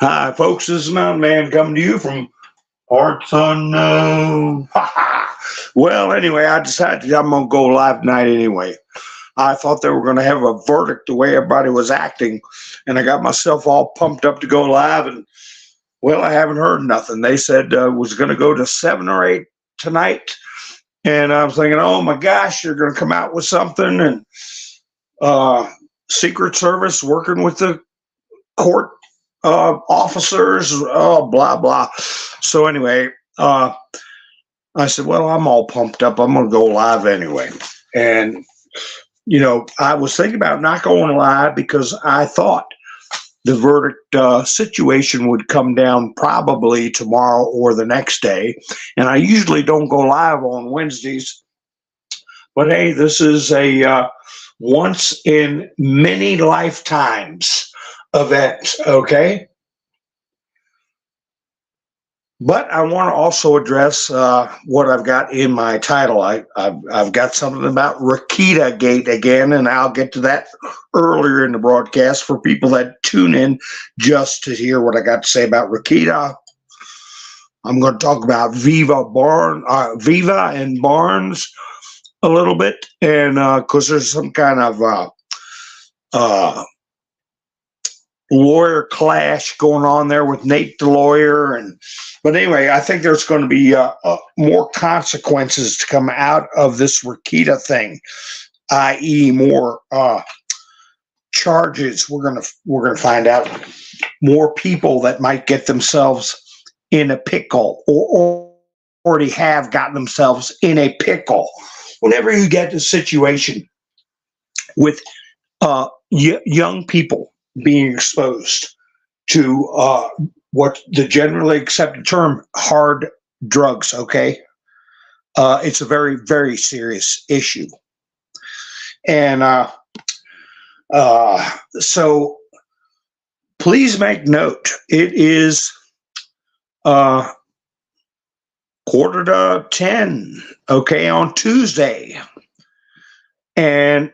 Hi, folks. This is Mountain Man coming to you from parts unknown. Well, anyway, I decided I'm going to go live tonight anyway. I thought they were going to have a verdict the way everybody was acting, and I got myself all pumped up to go live, and well, I haven't heard nothing. They said it was going to go to 7 or 8 tonight, and I was thinking, oh my gosh, they're going to come out with something, and Secret Service working with the court officers, blah blah. So anyway, I said, well, I'm all pumped up. I'm going to go live anyway. And I was thinking about not going live because I thought the verdict situation would come down probably tomorrow or the next day. And I usually don't go live on Wednesdays. But hey, this is a once in many lifetimes event, okay? But I want to also address what I've got in my title. I've got something about Rakita Gate again, and I'll get to that earlier in the broadcast for people that tune in just to hear what I got to say about Rakita. I'm going to talk about Viva and Barnes a little bit, and because there's some kind of lawyer clash going on there with Nate the lawyer, but anyway, I think there's going to be more consequences to come out of this Rakita thing, i.e., more charges. We're gonna find out more people that might get themselves in a pickle, or already have gotten themselves in a pickle. Whenever you get a situation with young people being exposed to what the generally accepted term hard drugs, okay? It's a very, very serious issue. And so please make note, it is 9:45, okay, on Tuesday. And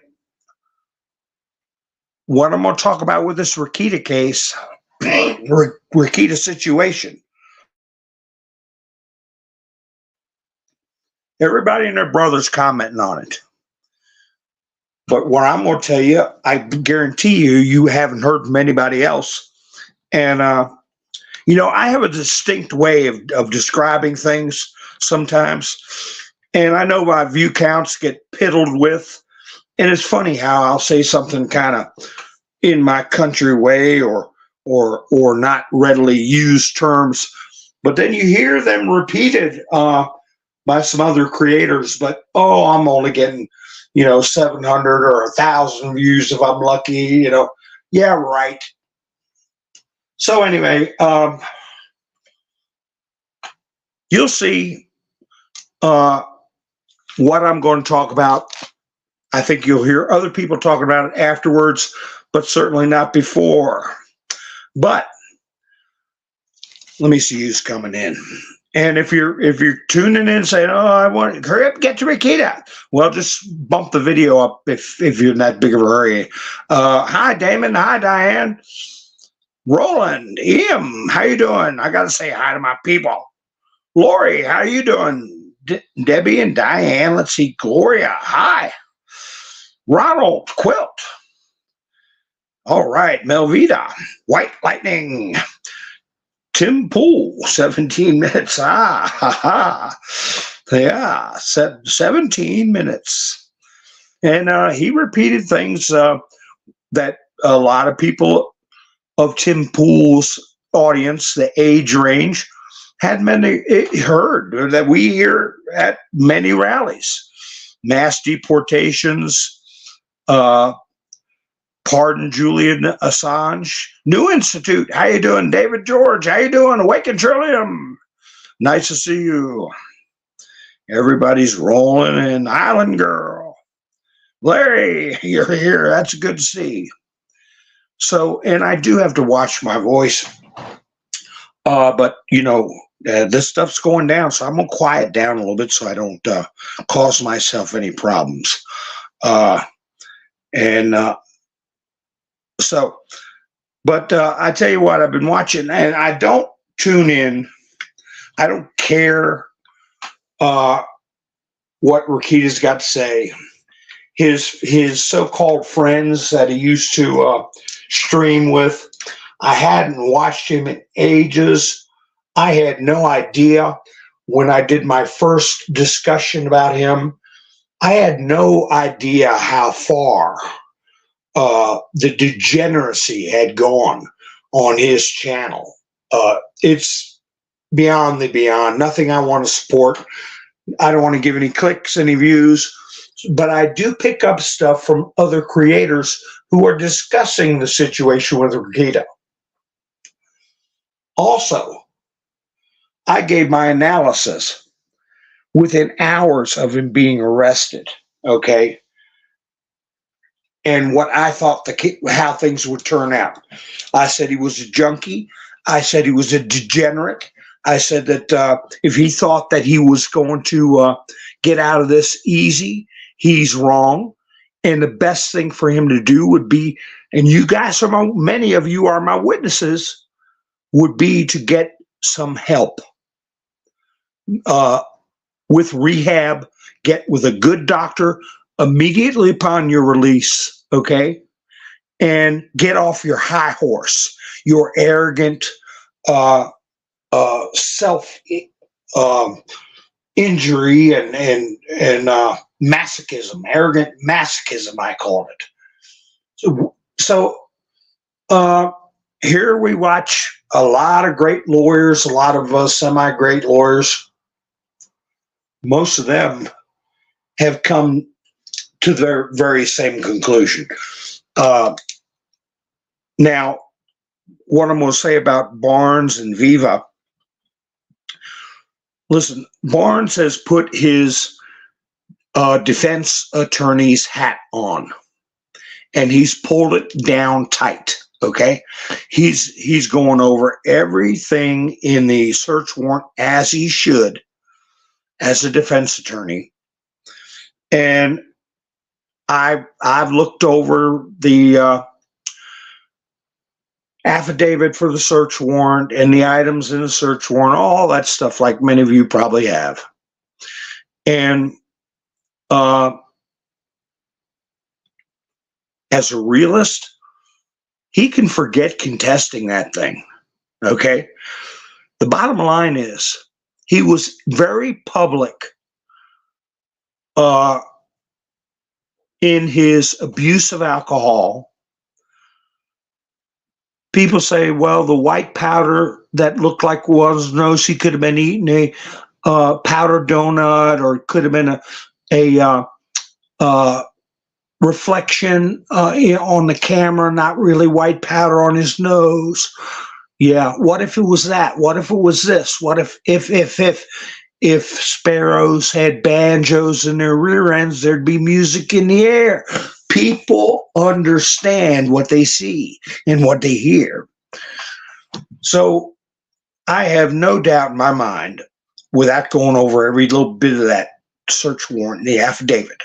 what I'm going to talk about with this Rakita case, Rakita situation. Everybody and their brother's commenting on it. But what I'm going to tell you, I guarantee you haven't heard from anybody else. And, I have a distinct way of describing things sometimes. And I know my view counts get piddled with. And it's funny how I'll say something kind of in my country way or not readily used terms, but then you hear them repeated by some other creators. But I'm only getting 700 or 1,000 views if I'm lucky. Yeah, right. So anyway, you'll see what I'm going to talk about. I think you'll hear other people talking about it afterwards, but certainly not before. But let me see who's coming in. And if you're tuning in saying, I want to hurry up, get to Rekieta, well, just bump the video up if you're in that big of a hurry. Hi, Damon. Hi, Diane. Roland, Ian, how you doing? I got to say hi to my people. Lori, how you doing? Debbie and Diane. Let's see. Gloria, hi. Ronald Quilt. All right, Melvita, White Lightning. Tim Pool, 17 minutes. Yeah, 17 minutes. And he repeated things that a lot of people of Tim Pool's audience, the age range, had heard, that we hear at many rallies. Mass deportations, pardon Julian Assange. New Institute, how you doing? David George, how you doing? Awaken Trillium, nice to see you. Everybody's rolling in. Island Girl, Larry, you're here. That's good to see. So, and I do have to watch my voice, but this stuff's going down, so I'm gonna quiet down a little bit so I don't cause myself any problems. So But I tell you what, I've been watching, and I don't tune in. I don't care uh, what Rakita's got to say. His so-called friends that he used to stream with, I hadn't watched him in ages. I had no idea when I did my first discussion about him. I had no idea how far the degeneracy had gone on his channel. It's beyond the beyond. Nothing I want to support. I don't want to give any clicks, any views, but I do pick up stuff from other creators who are discussing the situation with Rekieta. Also, I gave my analysis within hours of him being arrested, okay? And what I thought how things would turn out. I said he was a junkie. I said he was a degenerate. I said that if he thought that he was going to get out of this easy, he's wrong. And the best thing for him to do would be, and you guys are many of you are my witnesses, would be to get some help with rehab, get with a good doctor immediately upon your release, okay? And get off your high horse, your arrogant, self injury and masochism, arrogant masochism, I call it. So here we watch a lot of great lawyers, a lot of semi-great lawyers. Most of them have come to their very same conclusion. Now, what I'm going to say about Barnes and Viva. Listen, Barnes has put his defense attorney's hat on, and he's pulled it down tight. Okay, he's going over everything in the search warrant as he should, as a defense attorney, and I've looked over the affidavit for the search warrant and the items in the search warrant, all that stuff, like many of you probably have. And as a realist, he can forget contesting that thing, okay? The bottom line is he was very public in his abuse of alcohol. People say, well, the white powder that looked like was nose, he could have been eating a powdered donut, or it could have been a reflection on the camera, not really white powder on his nose. Yeah, what if it was that? What if it was this? What if sparrows had banjos in their rear ends, there'd be music in the air? People understand what they see and what they hear. So I have no doubt in my mind, without going over every little bit of that search warrant and the affidavit,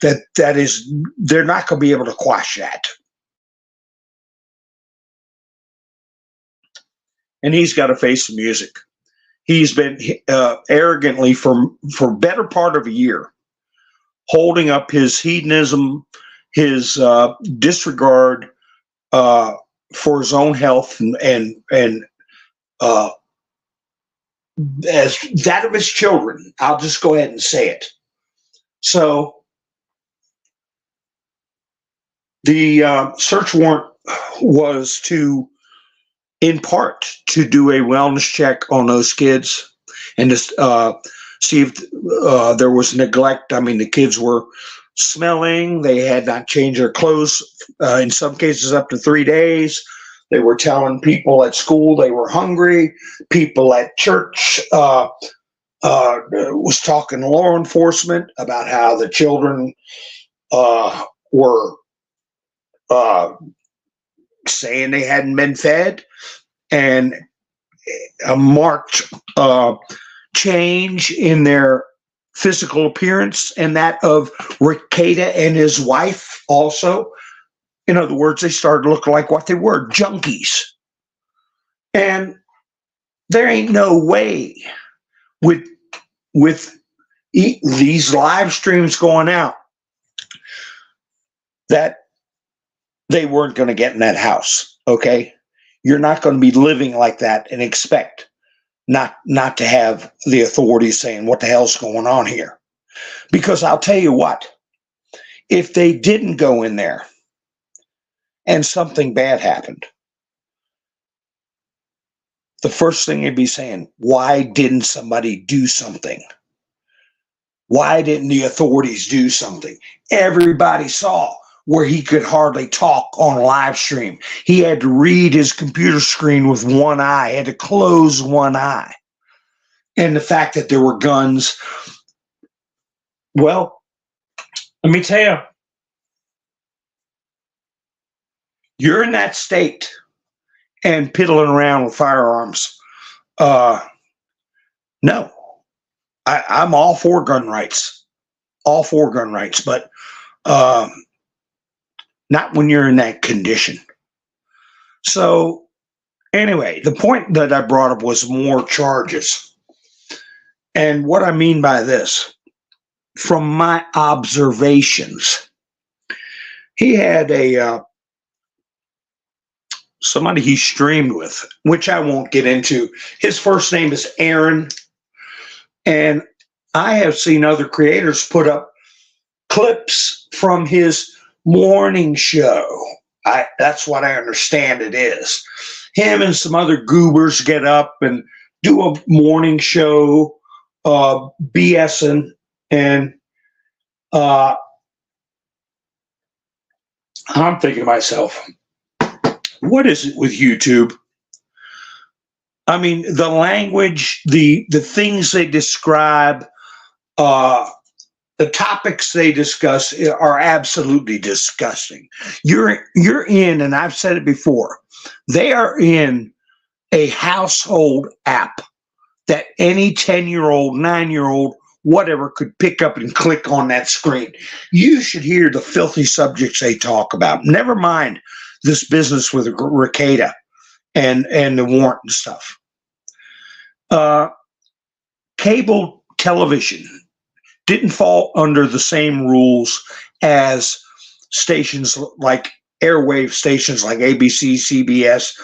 that is, they're not going to be able to quash that. And he's got to face the music. He's been arrogantly for better part of a year holding up his hedonism, his disregard for his own health, and as that of his children. I'll just go ahead and say it. So the search warrant was in part to do a wellness check on those kids and to see if there was neglect. I mean, the kids were smelling. They had not changed their clothes, in some cases up to 3 days. They were telling people at school they were hungry. People at church was talking to law enforcement about how the children were saying they hadn't been fed, and a marked change in their physical appearance and that of Rekieta and his wife also. In other words, they started looking like what they were, junkies. And there ain't no way with these live streams going out that they weren't going to get in that house. Okay, you're not going to be living like that and expect not to have the authorities saying what the hell's going on here. Because I'll tell you what, if they didn't go in there and something bad happened, the first thing they'd be saying, why didn't somebody do something? Why didn't the authorities do something? Everybody saw where he could hardly talk on a live stream. He had to read his computer screen with one eye, had to close one eye. And the fact that there were guns, well, let me tell you, you're in that state and piddling around with firearms. No, I'm all for gun rights, but not when you're in that condition. So anyway, the point that I brought up was more charges. And what I mean by this, from my observations, he had somebody he streamed with, which I won't get into. His first name is Aaron. And I have seen other creators put up clips from his morning show. That's what I understand it is. Him and some other goobers get up and do a morning show, BSing, and I'm thinking to myself, what is it with YouTube? I mean, the language, the things they describe, the topics they discuss are absolutely disgusting. You're in, and I've said it before, they are in a household app that any 10-year-old, 9-year-old, whatever could pick up and click on that screen. You should hear the filthy subjects they talk about. Never mind this business with Rakita and the warrant and stuff. Cable television didn't fall under the same rules as stations like airwave stations like ABC, CBS,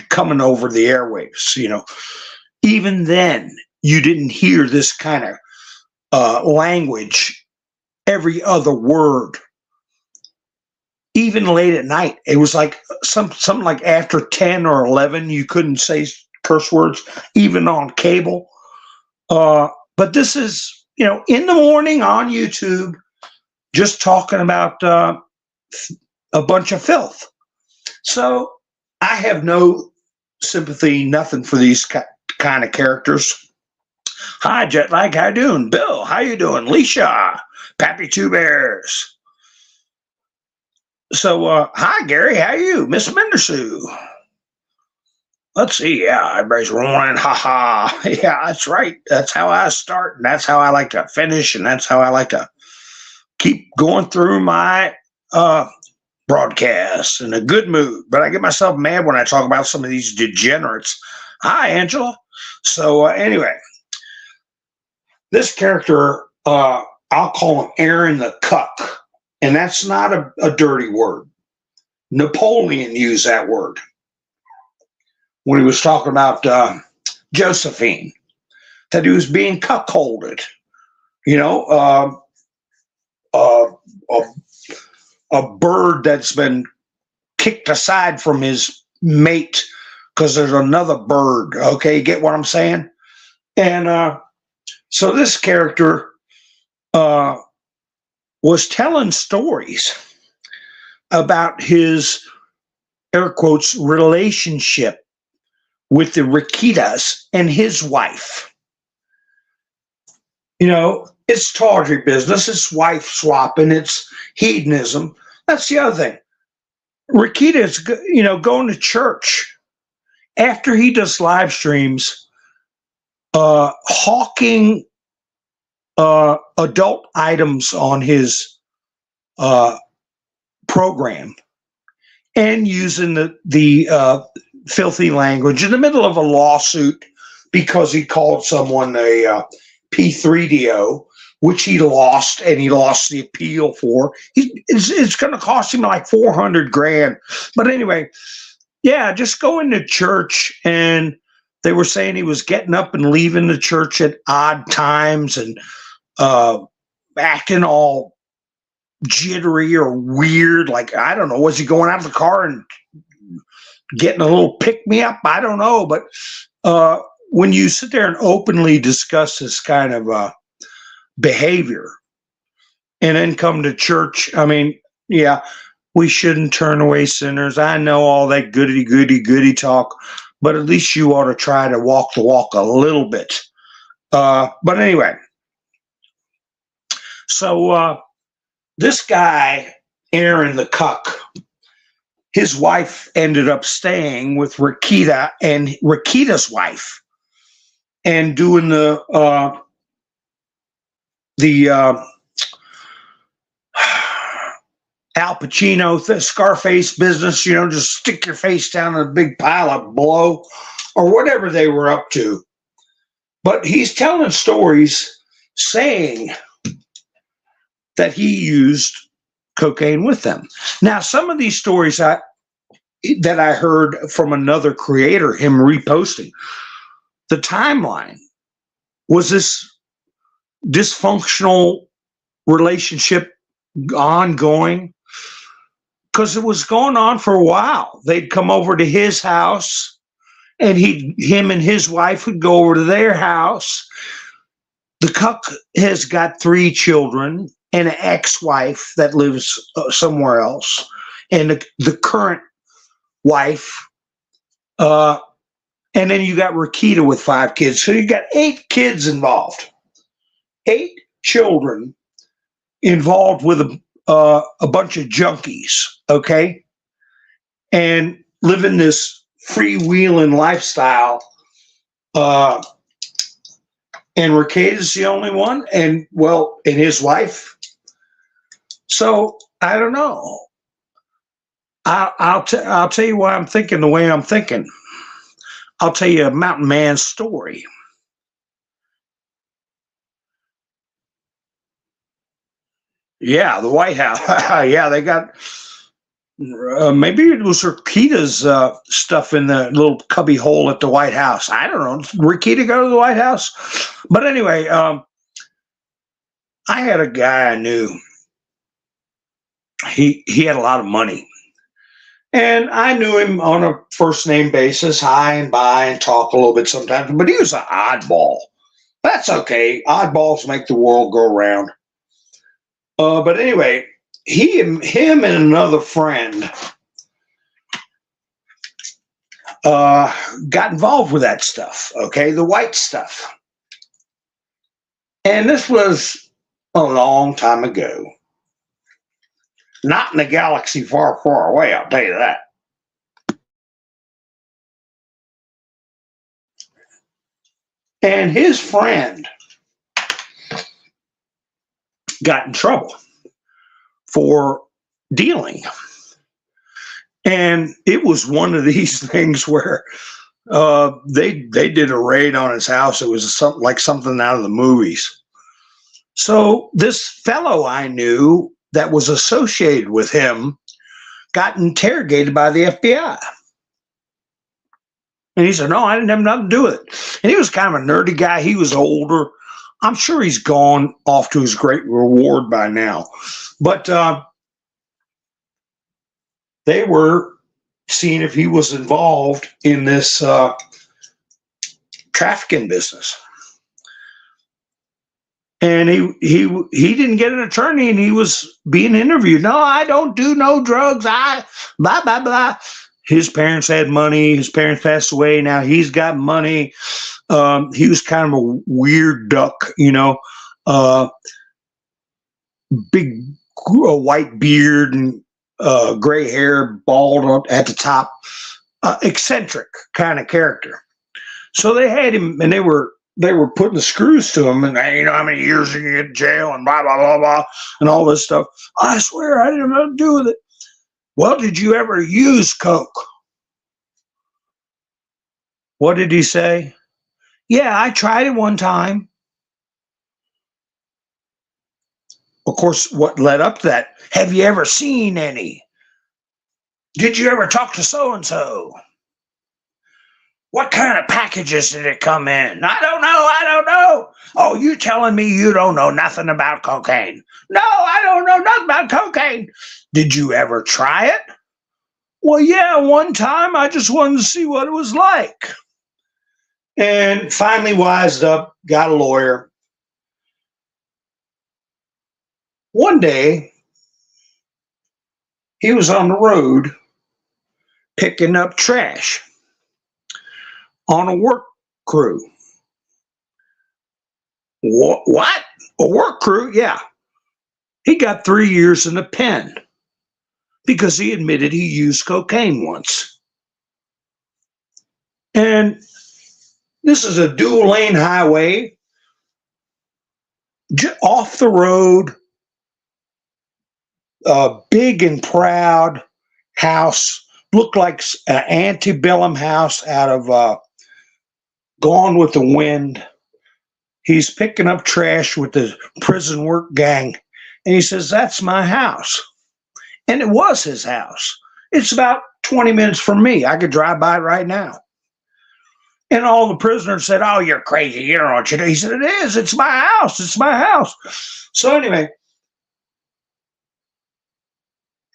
coming over the airwaves. Even then, you didn't hear this kind of language, every other word. Even late at night, it was like something like after 10 or 11, you couldn't say curse words, even on cable. But this is, in the morning on YouTube, just talking about a bunch of filth. So I have no sympathy, nothing for these kind of characters. Hi, Jetlag, how you doing? Bill, how you doing? Leisha, Pappy Two Bears. So, hi, Gary, how you? Miss Mendersue. Let's see, yeah, everybody's rolling, ha. Yeah, that's right. That's how I start, and that's how I like to finish, and that's how I like to keep going through my broadcasts in a good mood. But I get myself mad when I talk about some of these degenerates. Hi, Angela. So, anyway, this character, I'll call him Aaron the Cuck, and that's not a dirty word. Napoleon used that word when he was talking about Josephine, that he was being cuckolded. A bird that's been kicked aside from his mate because there's another bird. Okay, get what I'm saying? And so this character was telling stories about his, air quotes, relationship with the Rekitas and his wife. It's tawdry business, it's wife swapping, it's hedonism. That's the other thing. Rakita is, going to church after he does live streams, hawking adult items on his program. and using the filthy language in the middle of a lawsuit because he called someone a P3DO, which he lost, and he lost the appeal for. It's going to cost him like $400,000. But anyway, yeah, just going to church, and they were saying he was getting up and leaving the church at odd times and acting all jittery or weird. Like, I don't know, was he going out of the car and getting a little pick-me-up? I don't know. But when you sit there and openly discuss this kind of behavior and then come to church, I mean, yeah, we shouldn't turn away sinners. I know all that goody talk, but at least you ought to try to walk the walk a little bit. But anyway, so this guy, Aaron the Cuck, his wife ended up staying with Rakita and Rakita's wife and doing the Al Pacino, Scarface business, you know, just stick your face down in a big pile of blow or whatever they were up to. But he's telling stories saying that he used cocaine with them. Now, some of these stories that I heard from another creator, him reposting, the timeline was this dysfunctional relationship ongoing, because it was going on for a while. They'd come over to his house, and him and his wife would go over to their house. The Cuck has got 3 children and an ex-wife that lives somewhere else, and the current wife. And then you got Rakita with 5 kids. So you got 8 kids involved. 8 children involved with a bunch of junkies, okay? And living this freewheeling lifestyle. And Rakita's the only one, and his wife. So I don't know. I'll tell you why I'm thinking the way I'm thinking. I'll tell you a mountain man's story. Yeah, the White House. Yeah, they got maybe it was Rakita's stuff in the little cubby hole at the White House. I don't know. Did Rakita go to the White House? But anyway, I had a guy I knew. He had a lot of money. And I knew him on a first name basis, hi and bye, and talk a little bit sometimes. But he was an oddball. That's okay. Oddballs make the world go round. But anyway, him and another friend got involved with that stuff, okay, the white stuff. And this was a long time ago. Not in a galaxy far, far away, I'll tell you that. And his friend got in trouble for dealing. And it was one of these things where they did a raid on his house. It was something out of the movies. So this fellow I knew that was associated with him got interrogated by the FBI. And he said, no, I didn't have nothing to do with it. And he was kind of a nerdy guy. He was older. I'm sure he's gone off to his great reward by now. But they were seeing if he was involved in this trafficking business. And he didn't get an attorney, and he was being interviewed. No, I don't do no drugs. I blah, blah, blah. His parents had money. His parents passed away. Now he's got money. He was kind of a weird duck, you know, big white beard and gray hair, bald at the top, eccentric kind of character. So they had him, and they were putting the screws to him, and you know how many years you can get in jail and blah, blah, blah, blah, and all this stuff. I swear I didn't have nothing to do with it. Well, did you ever use coke? What did he say? Yeah, I tried it one time. Of course, what led up to that? Have you ever seen any? Did you ever talk to so-and-so? What kind of packages did it come in? I don't know. I don't know. Oh, you telling me you don't know nothing about cocaine? No, I don't know nothing about cocaine. Did you ever try it? Well, yeah, one time. I just wanted to see what it was like. And finally wised up, got a lawyer. One day, he was on the road picking up trash on a work crew. What? A work crew? Yeah. He got 3 years in the pen because he admitted he used cocaine once. And this is a dual lane highway, off the road, a big and proud house, looked like an antebellum house out of Gone with the Wind. He's picking up trash with the prison work gang, and he says, that's my house. And it was his house. It's about 20 minutes from me. I could drive by it right now. And all the prisoners said, oh, you're crazy. You don't know what you do. He said, it is. It's my house. It's my house. So anyway,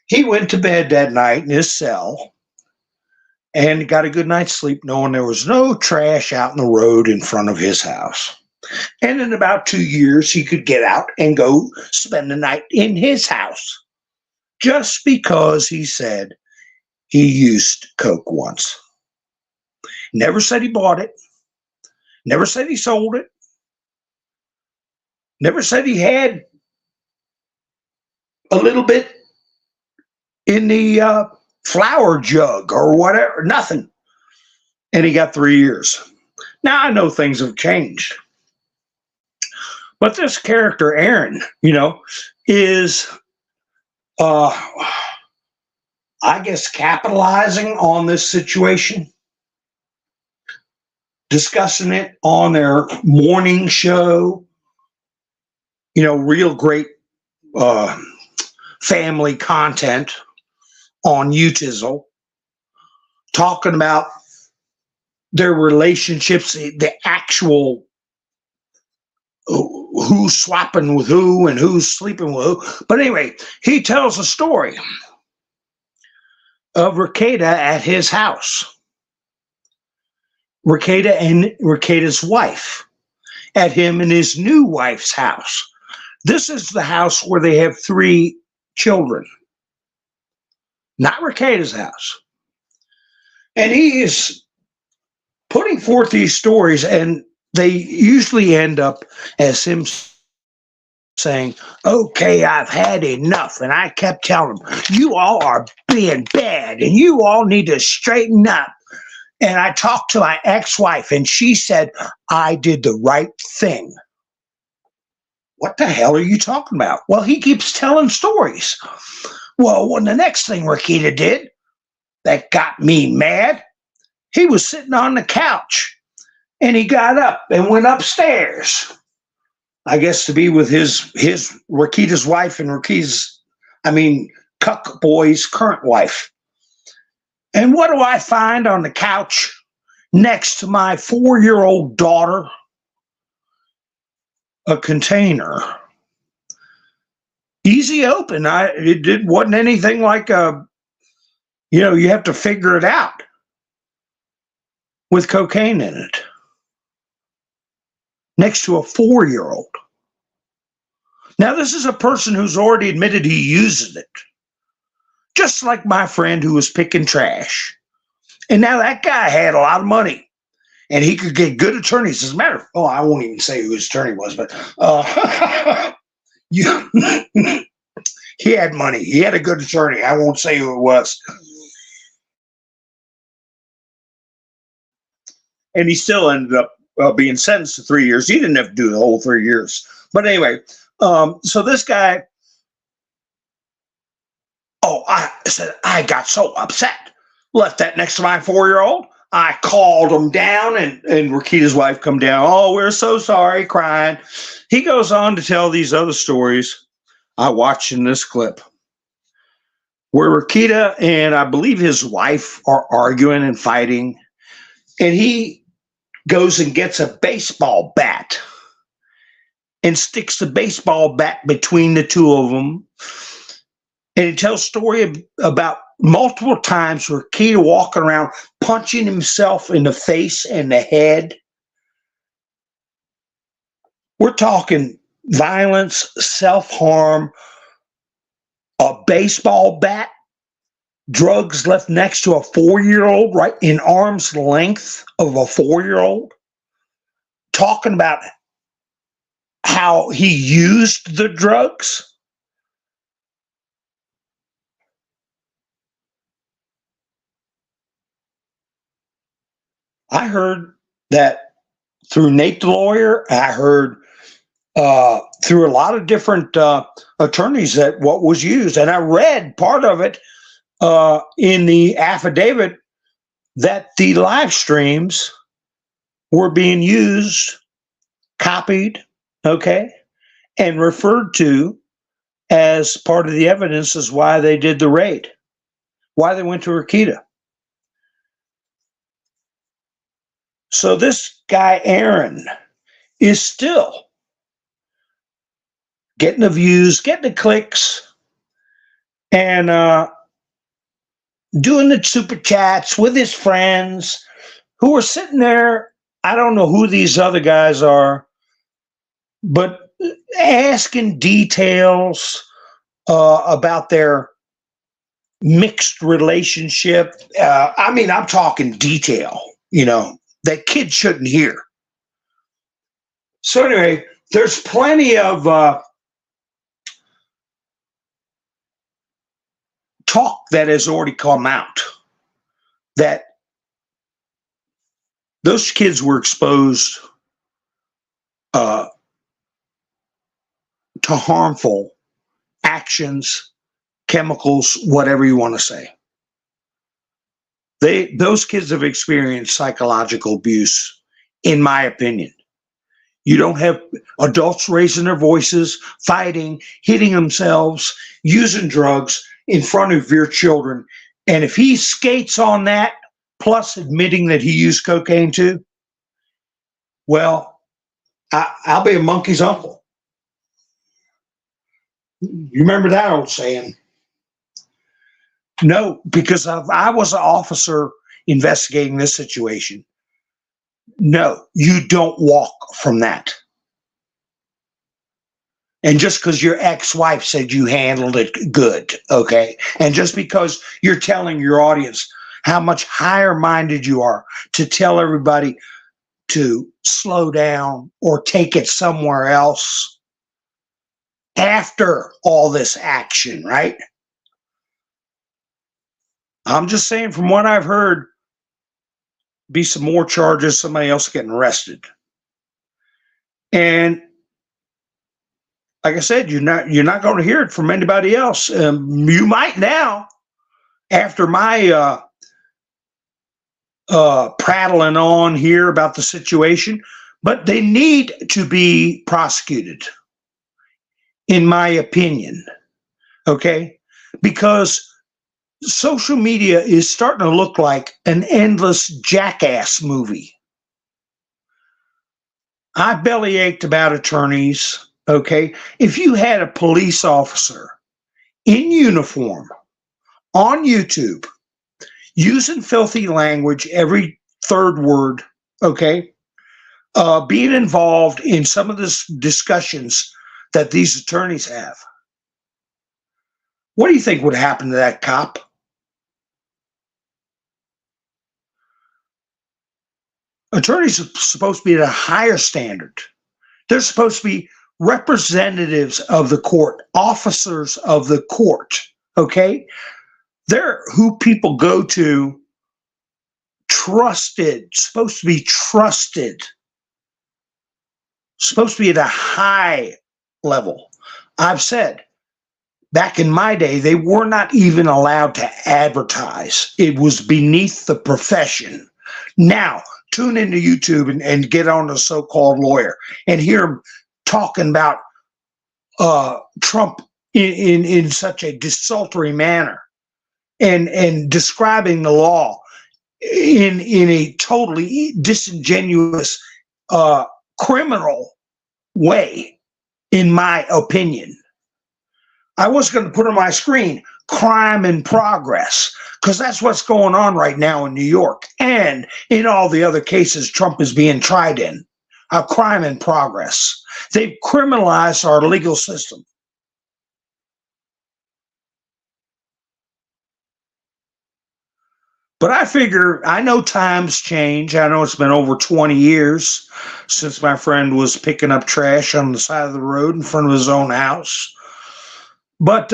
he went to bed that night in his cell and got a good night's sleep knowing there was no trash out in the road in front of his house. And in about 2 years, he could get out and go spend the night in his house just because he said he used coke once. Never said he bought it. Never said he sold it. Never said he had a little bit in the flour jug or whatever. Nothing. And he got 3 years. Now, I know things have changed. But this character, Aaron, is, I guess, capitalizing on this situation, discussing it on their morning show, real great family content on Utizzle, talking about their relationships, the actual who's swapping with who and who's sleeping with who. But anyway, he tells a story of Rakita at his house. Rekieta and Rekieta's wife at him and his new wife's house. This is the house where they have 3 children, not Rekieta's house. And he is putting forth these stories, and they usually end up as him saying, okay, I've had enough. And I kept telling him, you all are being bad and you all need to straighten up. And I talked to my ex-wife, and she said, I did the right thing. What the hell are you talking about? Well, he keeps telling stories. Well, when the next thing Rakita did that got me mad, he was sitting on the couch, and he got up and went upstairs, I guess to be with his Rakita's wife and Cuck Boy's current wife. And what do I find on the couch next to my 4-year-old daughter? A container. Easy open. It wasn't anything like you have to figure it out, with cocaine in it. Next to a 4-year-old. Now, this is a person who's already admitted he uses it. Just like my friend who was picking trash. And now that guy had a lot of money. And he could get good attorneys. As a matter of I won't even say who his attorney was, but he had money. He had a good attorney. I won't say who it was. And he still ended up being sentenced to 3 years. He didn't have to do the whole 3 years. But anyway, so this guy, I said, I got so upset. Left that next to my 4-year-old. I called him down, and Rakita's wife come down. Oh, we're so sorry, crying. He goes on to tell these other stories I watched in this clip where Rakita and I believe his wife are arguing and fighting, and he goes and gets a baseball bat and sticks the baseball bat between the two of them. And he tells a story about multiple times Rakita walking around punching himself in the face and the head. We're talking violence, self-harm, a baseball bat, drugs left next to a 4-year-old, right in arm's length of a 4-year-old, talking about how he used the drugs. I heard that through Nate the lawyer. I heard through a lot of different attorneys that what was used. And I read part of it in the affidavit that the live streams were being used, copied, okay, and referred to as part of the evidence as why they did the raid, why they went to Rakita. So this guy, Aaron, is still getting the views, getting the clicks, and doing the super chats with his friends who are sitting there. I don't know who these other guys are, but asking details about their mixed relationship. I mean, I'm talking detail, that kids shouldn't hear. So anyway, there's plenty of talk that has already come out that those kids were exposed to harmful actions, chemicals, whatever you want to say. Those kids have experienced psychological abuse, in my opinion. You don't have adults raising their voices, fighting, hitting themselves, using drugs in front of your children. And if he skates on that, plus admitting that he used cocaine too, well, I'll be a monkey's uncle. You remember that old saying? No, because I was an officer investigating this situation. No, you don't walk from that. And just because your ex-wife said you handled it good, okay? And just because you're telling your audience how much higher-minded you are to tell everybody to slow down or take it somewhere else after all this action, right? I'm just saying, from what I've heard, be some more charges, somebody else getting arrested. And like I said, you're not going to hear it from anybody else. You might now, after my prattling on here about the situation, but they need to be prosecuted, in my opinion. Okay? Because social media is starting to look like an endless jackass movie. I bellyached about attorneys. Okay, if you had a police officer in uniform on YouTube using filthy language, every third word, okay, being involved in some of the discussions that these attorneys have, what do you think would happen to that cop? Attorneys are supposed to be at a higher standard. They're supposed to be representatives of the court, officers of the court, okay? They're who people go to, trusted, supposed to be trusted, supposed to be at a high level. I've said, Back in my day, they were not even allowed to advertise. It was beneath the profession. Now, tune into YouTube and get on a so-called lawyer and hear him talking about Trump in such a desultory manner and describing the law in a totally disingenuous, criminal way, in my opinion. I was going to put on my screen crime in progress, because that's what's going on right now in New York and in all the other cases Trump is being tried in. A crime in progress. They've criminalized our legal system. But I figure, I know times change. I know it's been over 20 years since my friend was picking up trash on the side of the road in front of his own house. But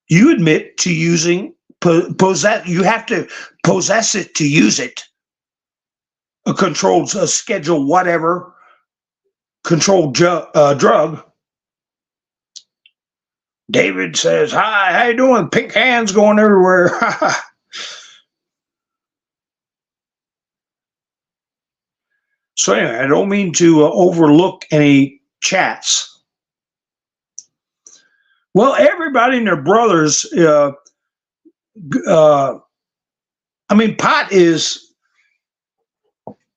you admit to using, possess, you have to possess it to use it. A controlled, a schedule, whatever, controlled drug. David says, hi, how you doing? Pink hands going everywhere. So anyway, I don't mean to overlook any chats. Well, everybody and their brothers, I mean, pot is,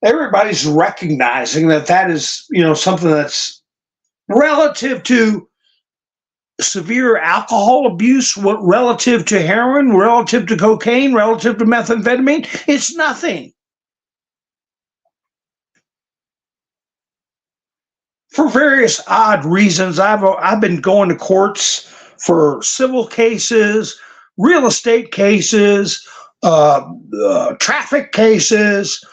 everybody's recognizing that is, something that's relative to severe alcohol abuse, relative to heroin, relative to cocaine, relative to methamphetamine. It's nothing. For various odd reasons, I've been going to courts for civil cases, real estate cases, traffic cases,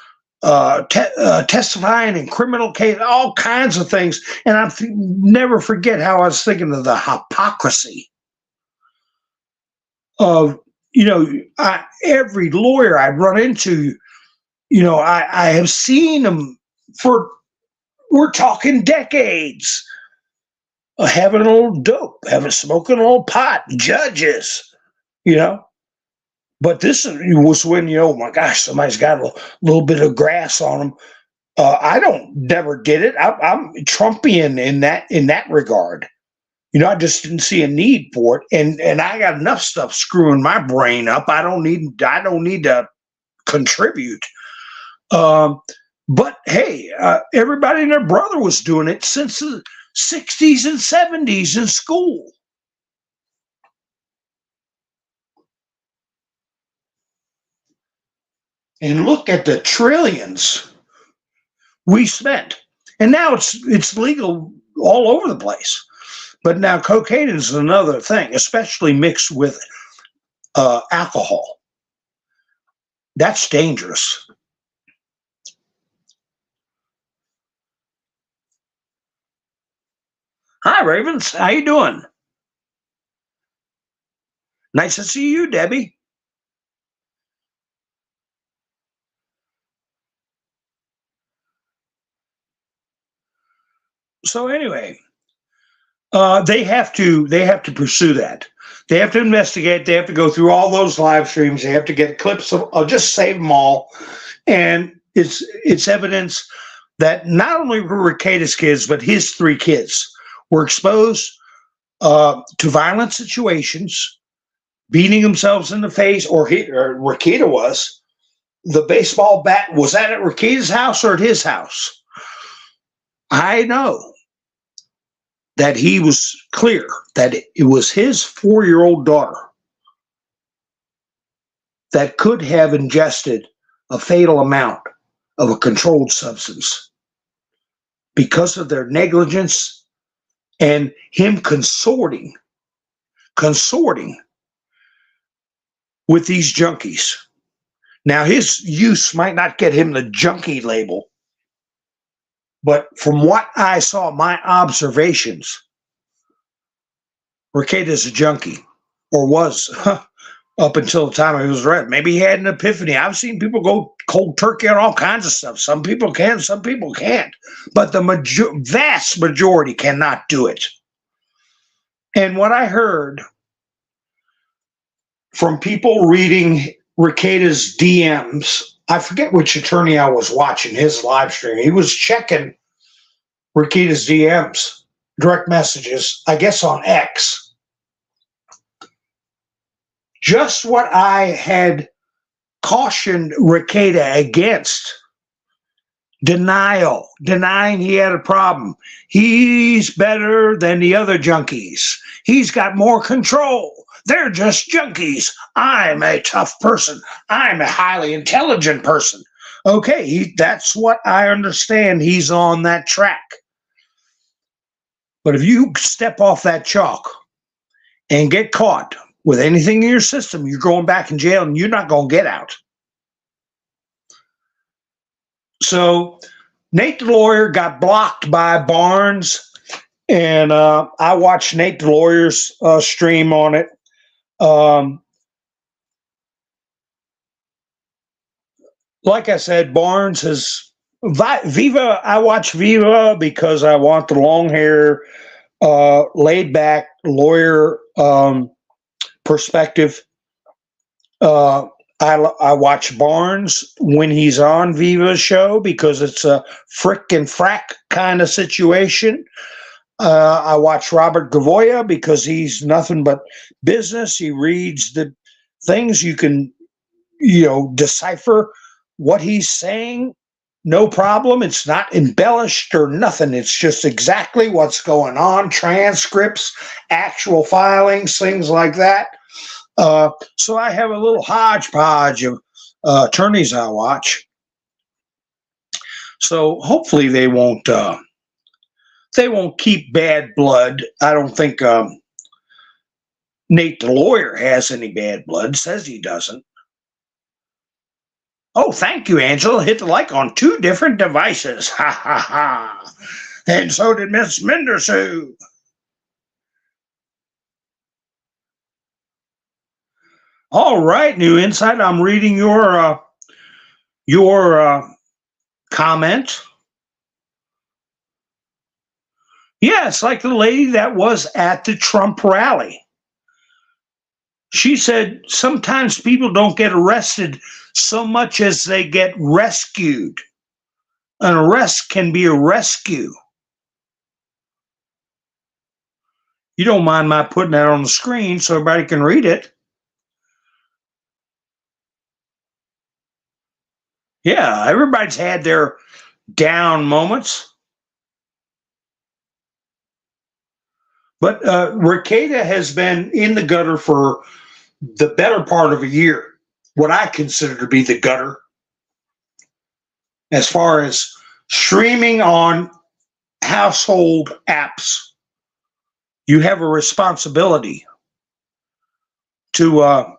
testifying in criminal cases, all kinds of things. And I never forget how I was thinking of the hypocrisy of, every lawyer I run into, I have seen them for, we're talking decades, having a little dope, smoking a little pot, judges, But this was when, oh my gosh, somebody's got a little bit of grass on them. I never did it. I'm Trumpian in that regard. I just didn't see a need for it. And I got enough stuff screwing my brain up. I don't need to contribute. But hey, everybody and their brother was doing it since the 60s and 70s in school. And look at the trillions we spent. And now it's legal all over the place. But now cocaine is another thing, especially mixed with alcohol. That's dangerous. Hi, Ravens. How you doing? Nice to see you, Debbie. So anyway, they have to pursue that. They have to investigate. They have to go through all those live streams. They have to get clips of. I'll just save them all, and it's evidence that not only were Rakita's kids, but his 3 kids were exposed to violent situations, beating themselves in the face, or Rakita was. The baseball bat, was that at Rakita's house or at his house? I know that he was clear that it was his 4-year-old daughter that could have ingested a fatal amount of a controlled substance because of their negligence and him consorting with these junkies. Now, his use might not get him the junkie label, but from what I saw, my observations, Rekieta's a junkie, or was up until the time he was arrested. Maybe he had an epiphany. I've seen people go cold turkey on all kinds of stuff. Some people can, some people can't. But the vast majority cannot do it. And what I heard from people reading Rekieta's DMs, I forget which attorney I was watching his live stream. He was checking Rekieta's DMs, direct messages, I guess on X. Just what I had cautioned Rekieta against. Denial, denying he had a problem. He's better than the other junkies. He's got more control. They're just junkies. I'm a tough person. I'm a highly intelligent person. Okay, that's what I understand. He's on that track. But if you step off that chalk and get caught with anything in your system, you're going back in jail and you're not going to get out. So Nate the lawyer got blocked by Barnes, and I watched Nate the lawyer's stream on it. Like I said, Barnes has Viva. I watch Viva because I want the long hair, laid back lawyer perspective. I watch Barnes when he's on Viva's show because it's a frick and frack kind of situation. I watch Robert Gavoya because he's nothing but business. He reads the things you can, decipher what he's saying. No problem. It's not embellished or nothing. It's just exactly what's going on. Transcripts, actual filings, things like that. So I have a little hodgepodge of attorneys I watch. So hopefully they won't keep bad blood. I don't think Nate the lawyer has any bad blood. Says he doesn't. Oh, thank you, Angela. Hit the like on 2 different devices. Ha ha ha. And so did Miss Mendersu. All right, New Insight. I'm reading your comment. Yeah, it's like the lady that was at the Trump rally. She said sometimes people don't get arrested so much as they get rescued. An arrest can be a rescue. You don't mind my putting that on the screen so everybody can read it. Yeah, everybody's had their down moments. But Rekieta has been in the gutter for the better part of a year, what I consider to be the gutter, as far as streaming on household apps. You have a responsibility to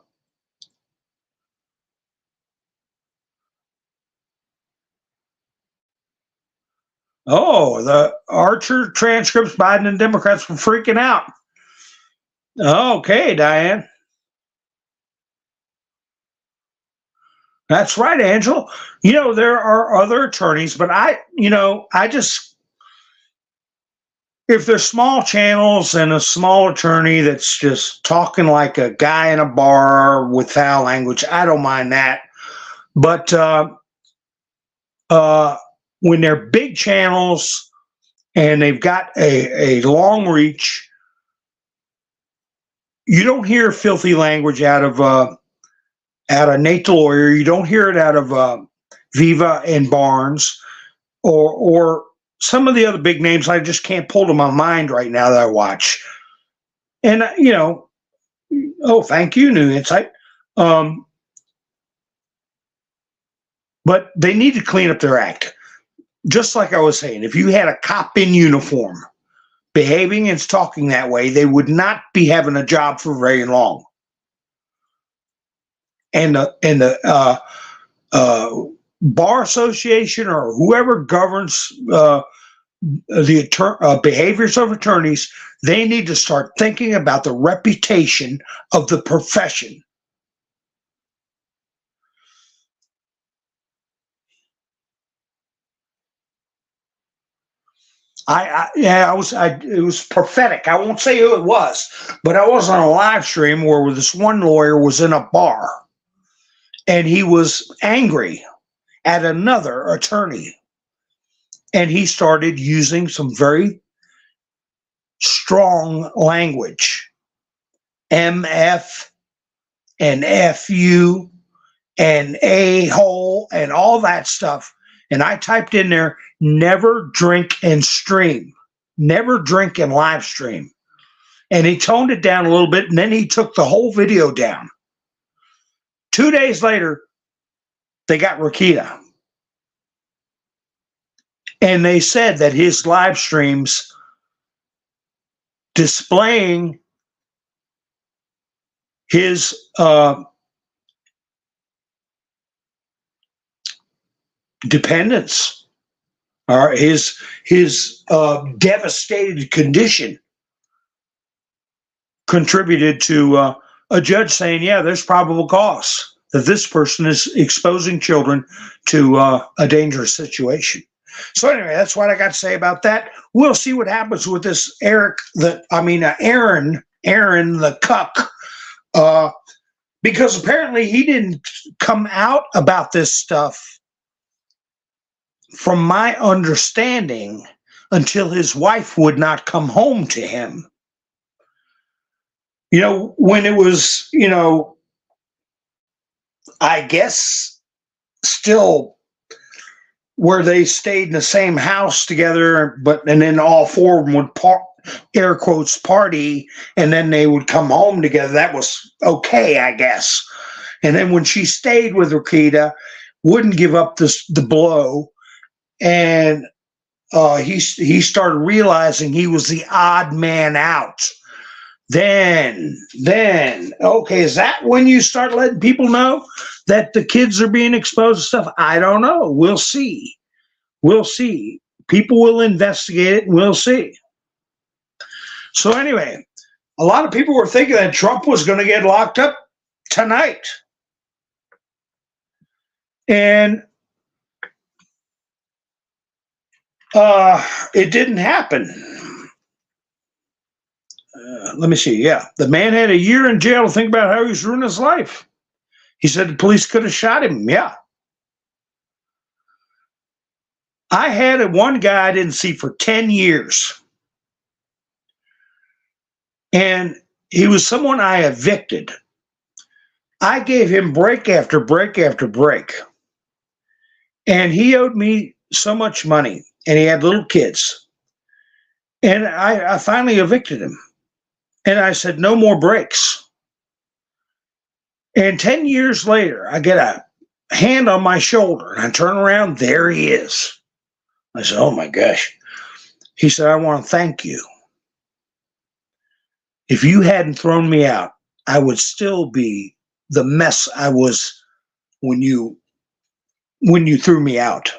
the Archer transcripts, Biden and Democrats were freaking out. Okay, Diane. That's right, Angela. There are other attorneys, but I just, if there's small channels and a small attorney that's just talking like a guy in a bar with foul language, I don't mind that. But when they're big channels and they've got a long reach, you don't hear filthy language out of Nate the lawyer. You don't hear it out of Viva and Barnes or some of the other big names. I just can't pull to my mind right now that I watch. And thank you, New Insight. But they need to clean up their act. Just like I was saying, if you had a cop in uniform behaving and talking that way, they would not be having a job for very long. And the bar association or whoever governs the behaviors of attorneys, they need to start thinking about the reputation of the profession. It was prophetic. I won't say who it was, but I was on a live stream where this one lawyer was in a bar and he was angry at another attorney. And he started using some very strong language, MF and FU and a-hole and all that stuff. And I typed in there, never drink and stream, never drink and live stream. And he toned it down a little bit, and then he took the whole video down. 2 days later, they got Rakita. And they said that his live streams displaying his dependence or his devastated condition contributed to a judge saying, yeah, there's probable cause that this person is exposing children to a dangerous situation. So anyway, that's what I got to say about that. We'll see what happens with this Aaron the cuck, because apparently he didn't come out about this stuff, from my understanding, until his wife would not come home to him. You know, when it was, I guess still where they stayed in the same house together, and then all four of them would air quotes party, and then they would come home together. That was okay, I guess. And then when she stayed with Rakita, wouldn't give up the blow, and he started realizing he was the odd man out. Then, okay, is that when you start letting people know that the kids are being exposed to stuff? I don't know. We'll see. We'll see. People will investigate it, and we'll see. So anyway, a lot of people were thinking that Trump was going to get locked up tonight. And it didn't happen. Let me see. Yeah, the man had a year in jail to think about how he's ruined his life. He said the police could have shot him. Yeah. I had one guy I didn't see for 10 years. And he was someone I evicted. I gave him break after break after break. And he owed me so much money. And he had little kids. And I finally evicted him. And I said, no more breaks. And 10 years later, I get a hand on my shoulder, and I turn around, there he is. I said, oh my gosh. He said, I want to thank you. If you hadn't thrown me out, I would still be the mess I was when you threw me out.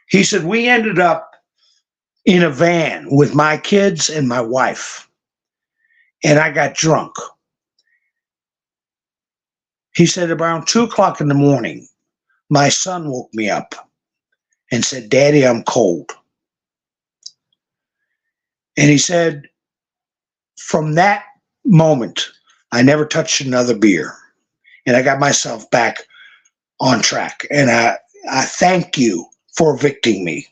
He said, we ended up in a van with my kids and my wife. And I got drunk. He said around 2:00 in the morning, my son woke me up and said, Daddy, I'm cold. And he said, from that moment, I never touched another beer. And I got myself back on track. And I thank you for evicting me.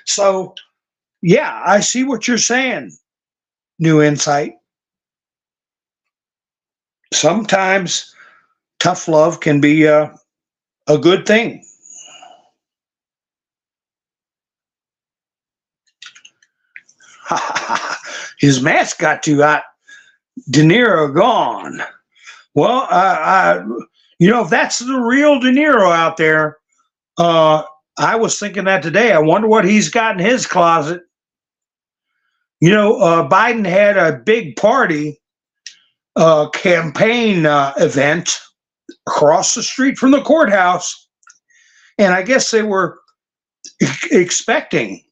So, yeah, I see what you're saying. New insight. Sometimes tough love can be a good thing. His mask got too hot. De Niro gone. Well, if that's the real De Niro out there, I was thinking that today. I wonder what he's got in his closet. Biden had a big party, campaign event across the street from the courthouse. And I guess they were expecting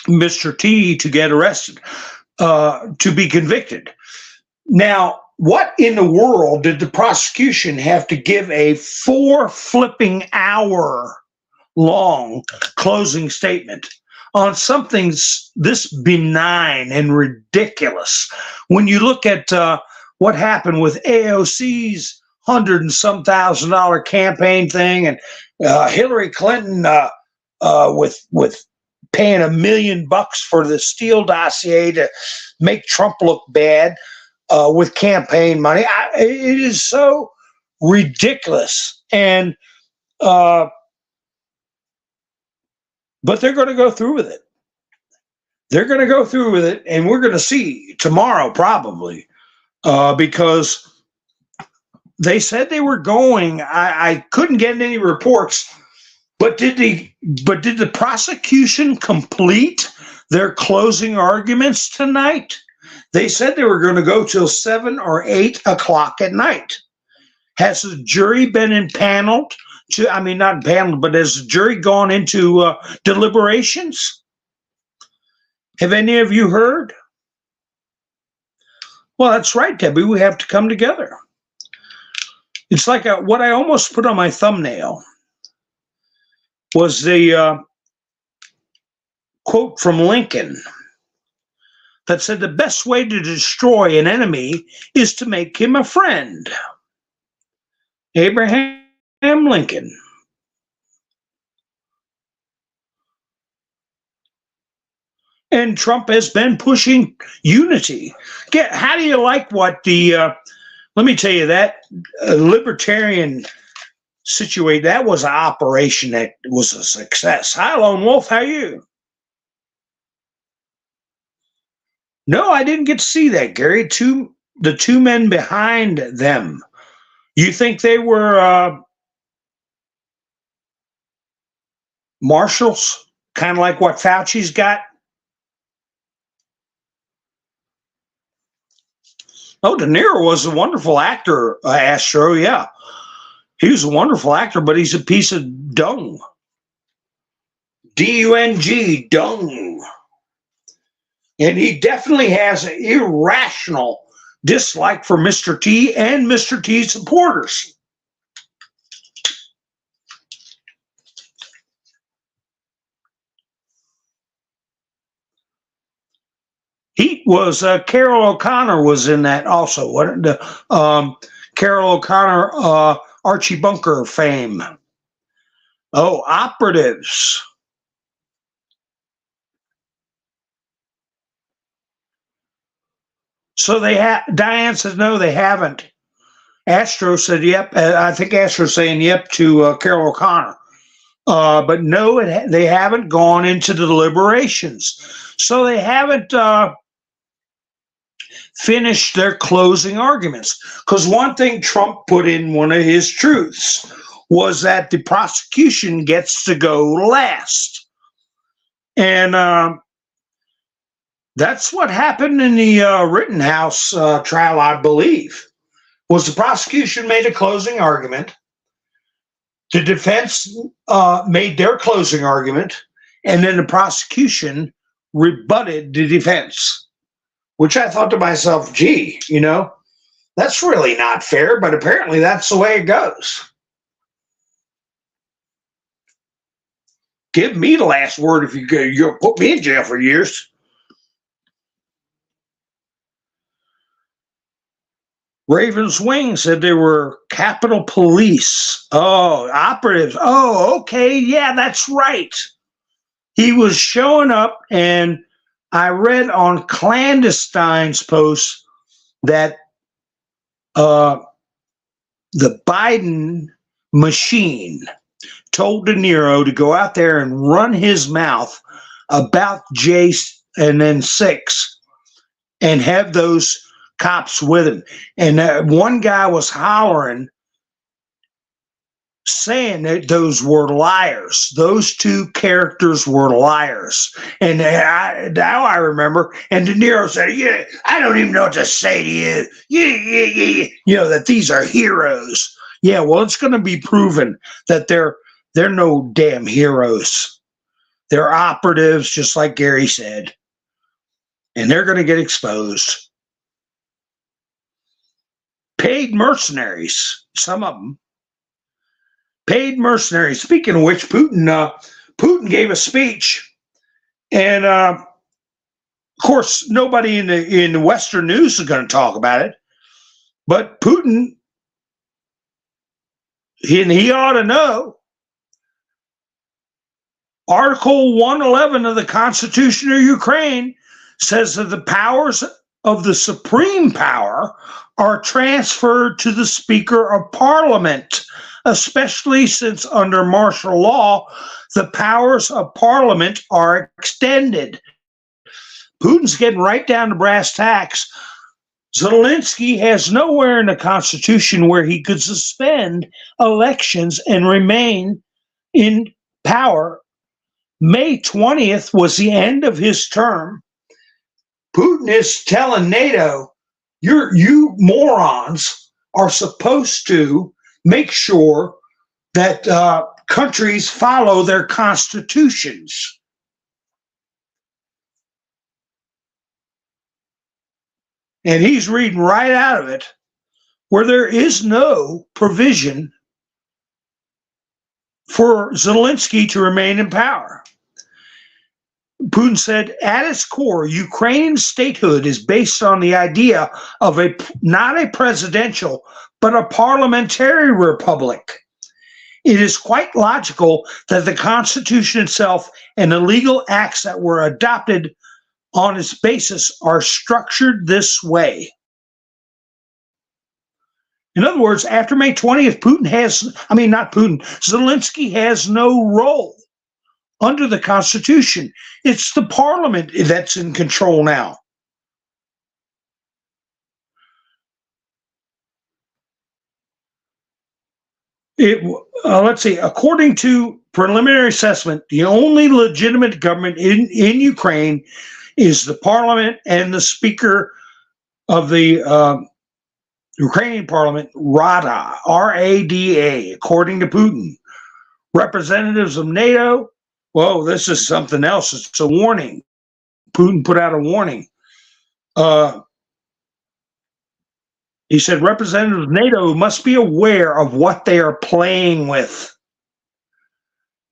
Mr. T to get arrested, to be convicted. Now, what in the world did the prosecution have to give a 4 flipping hour long closing statement on something this benign and ridiculous. When you look at what happened with AOC's $100 and some thousand campaign thing, and Hillary Clinton with paying $1 million for the Steele dossier to make Trump look bad with campaign money. It is so ridiculous. And but they're going to go through with it. They're going to go through with it, and we're going to see tomorrow probably, because they said they were going. I couldn't get any reports, but did the prosecution complete their closing arguments tonight? They said they were going to go till 7 or 8 o'clock at night. Has the jury been impaneled? Not impaneled, but has the jury gone into deliberations? Have any of you heard? Well, that's right, Debbie. We have to come together. It's like what I almost put on my thumbnail was the quote from Lincoln that said, "The best way to destroy an enemy is to make him a friend." Abraham Lincoln. And Trump has been pushing unity. How do you like what let me tell you, that libertarian situation, that was an operation that was a success. Hi, Lone Wolf, how are you? No, I didn't get to see that, Gary. The two men behind them. You think they were marshals, kind of like what Fauci's got? Oh, De Niro was a wonderful actor, Astro, yeah. He was a wonderful actor, but he's a piece of dung. D-U-N-G, dung. And he definitely has an irrational dislike for Mr. T and Mr. T supporters. He was Carol O'Connor was in that also. What Carol O'Connor, Archie Bunker fame. Oh, operatives. So they have. Diane says no, they haven't. Astro said yep. I think Astro's saying yep to Carol O'Connor. But no, they haven't gone into the deliberations. So they haven't finished their closing arguments. Because one thing Trump put in one of his truths was that the prosecution gets to go last. And that's what happened in the Rittenhouse trial, I believe, was the prosecution made a closing argument. The defense made their closing argument, and then the prosecution rebutted the defense, which I thought to myself, gee, that's really not fair, but apparently that's the way it goes. Give me the last word if you'll put me in jail for years. Raven's Wing said they were Capitol Police. Oh, operatives. Oh, okay. Yeah, that's right. He was showing up, and I read on Clandestine's post that the Biden machine told De Niro to go out there and run his mouth about Jace and then 6 and have those cops with him. And one guy was hollering, saying that those were liars. Those two characters were liars. And now I remember. And De Niro said, yeah, I don't even know what to say to you. Yeah. That these are heroes. Yeah, well, it's going to be proven that they're no damn heroes. They're operatives, just like Gary said. And they're going to get exposed. Paid mercenaries, some of them. Paid mercenaries. Speaking of which, Putin gave a speech, and of course, nobody in the Western news is going to talk about it. But Putin, he ought to know. Article 111 of the Constitution of Ukraine says that the powers of the supreme power are transferred to the Speaker of Parliament, especially since under martial law, the powers of Parliament are extended. Putin's getting right down to brass tacks. Zelensky has nowhere in the Constitution where he could suspend elections and remain in power. May 20th was the end of his term. Putin is telling NATO, you morons are supposed to make sure that countries follow their constitutions. And he's reading right out of it where there is no provision for Zelensky to remain in power. Putin said, at its core, Ukrainian statehood is based on the idea of not a presidential, but a parliamentary republic. It is quite logical that the Constitution itself and the legal acts that were adopted on its basis are structured this way. In other words, after May 20th, Zelensky has no role under the Constitution. It's the parliament that's in control now. Let's see, according to preliminary assessment, the only legitimate government in Ukraine is the parliament and the speaker of the Ukrainian parliament, Rada, R-A-D-A, according to Putin. Representatives of NATO, whoa, this is something else. It's a warning. Putin put out a warning. He said representatives of NATO must be aware of what they are playing with.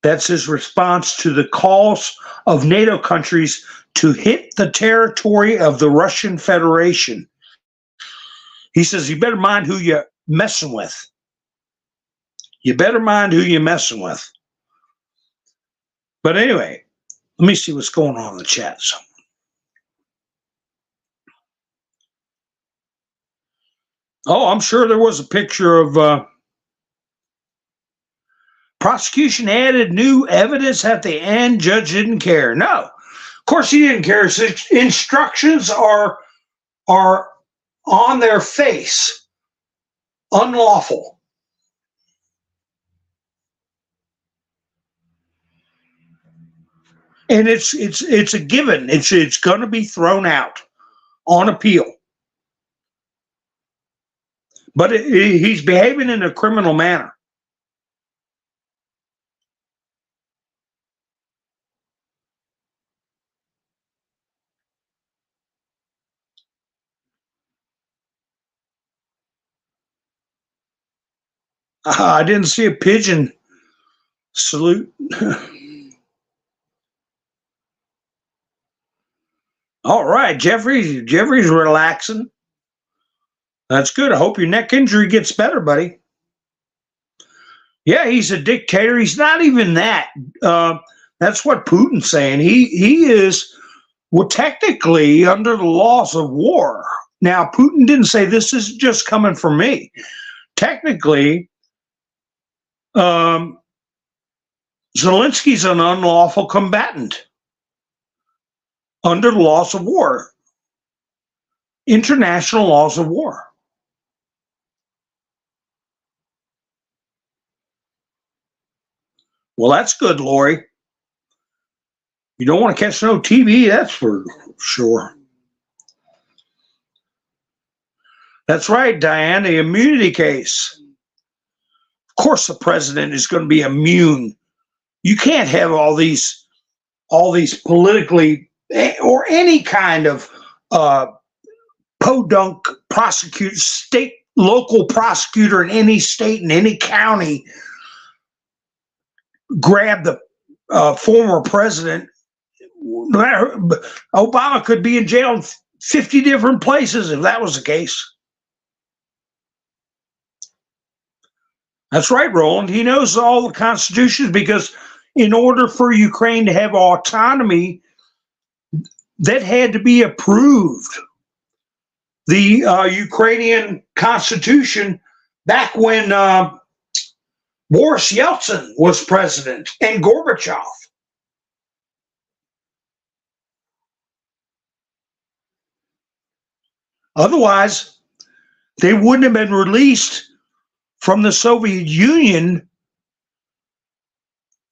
That's his response to the calls of NATO countries to hit the territory of the Russian Federation. He says, you better mind who you're messing with. You better mind who you're messing with. But anyway, let me see what's going on in the chats. Oh, I'm sure there was a picture of prosecution added new evidence at the end. Judge didn't care. No, of course he didn't care. His instructions are on their face unlawful. And it's a given. It's going to be thrown out on appeal. But he's behaving in a criminal manner. I didn't see a pigeon salute. All right, Jeffrey's relaxing. That's good. I hope your neck injury gets better, buddy. Yeah, he's a dictator. He's not even that. That's what Putin's saying. He is, well, technically under the laws of war. Now, Putin didn't say this is just coming from me. Technically, Zelensky's an unlawful combatant under the laws of war, international laws of war. Well, that's good, Lori. You don't want to catch no TV, that's for sure. That's right, Diane, the immunity case. Of course, the president is going to be immune. You can't have all these politically or any kind of podunk prosecutor, local prosecutor in any state, in any county, grab the former president. Obama could be in jail in 50 different places if that was the case. That's right, Roland. He knows all the constitutions because in order for Ukraine to have autonomy, that had to be approved. The Ukrainian constitution back when Boris Yeltsin was president and Gorbachev. Otherwise, they wouldn't have been released from the Soviet Union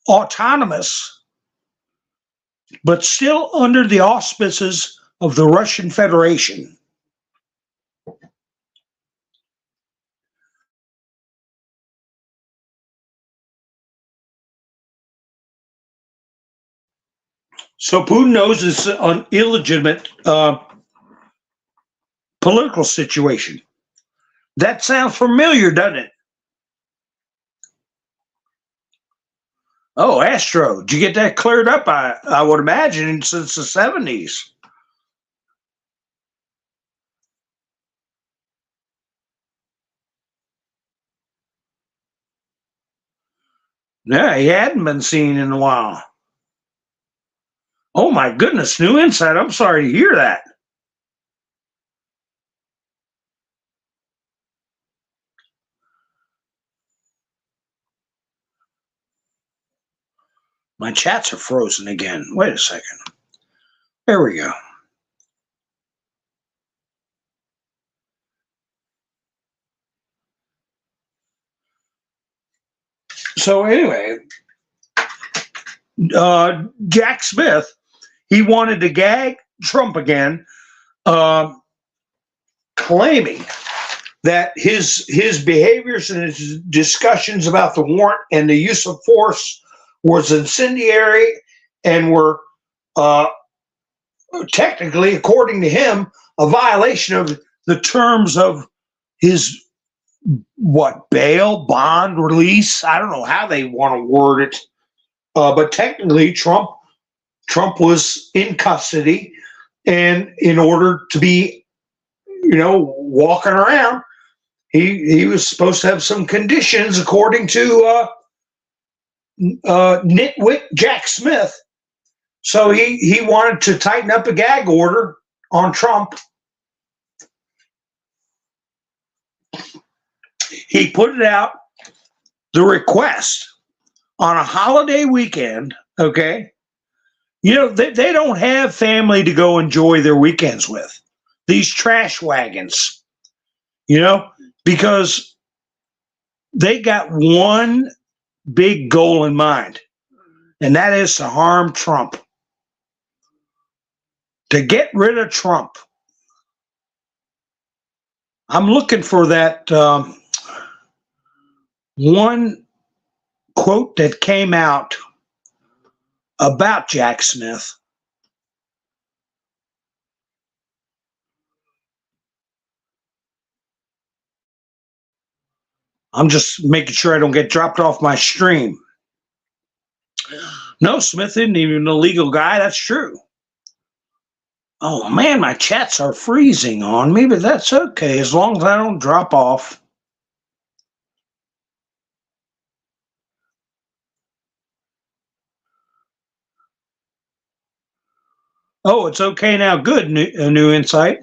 autonomous, but still under the auspices of the Russian Federation. So Putin knows it's an illegitimate political situation. That sounds familiar, doesn't it? Oh, Astro, did you get that cleared up? I would imagine since the 70s. Yeah, he hadn't been seen in a while. Oh my goodness, new insight. I'm sorry to hear that. My chats are frozen again. Wait a second. There we go. So anyway, Jack Smith, he wanted to gag Trump again, claiming that his behaviors and his discussions about the warrant and the use of force was incendiary and were technically, according to him, a violation of the terms of his bail, bond, release. I don't know how they want to word it, but technically, Trump was in custody, and in order to be, walking around, he was supposed to have some conditions, according to nitwit Jack Smith. So he wanted to tighten up a gag order on Trump. He put it out, the request, on a holiday weekend, okay? They don't have family to go enjoy their weekends with. These trash wagons, because they got one big goal in mind, and that is to harm Trump, to get rid of Trump. I'm looking for that one quote that came out about Jack Smith. I'm just making sure I don't get dropped off my stream. No, Smith isn't even a legal guy. That's true. Oh, man, my chats are freezing on me, but that's okay as long as I don't drop off. Oh, it's okay now. Good. New insight.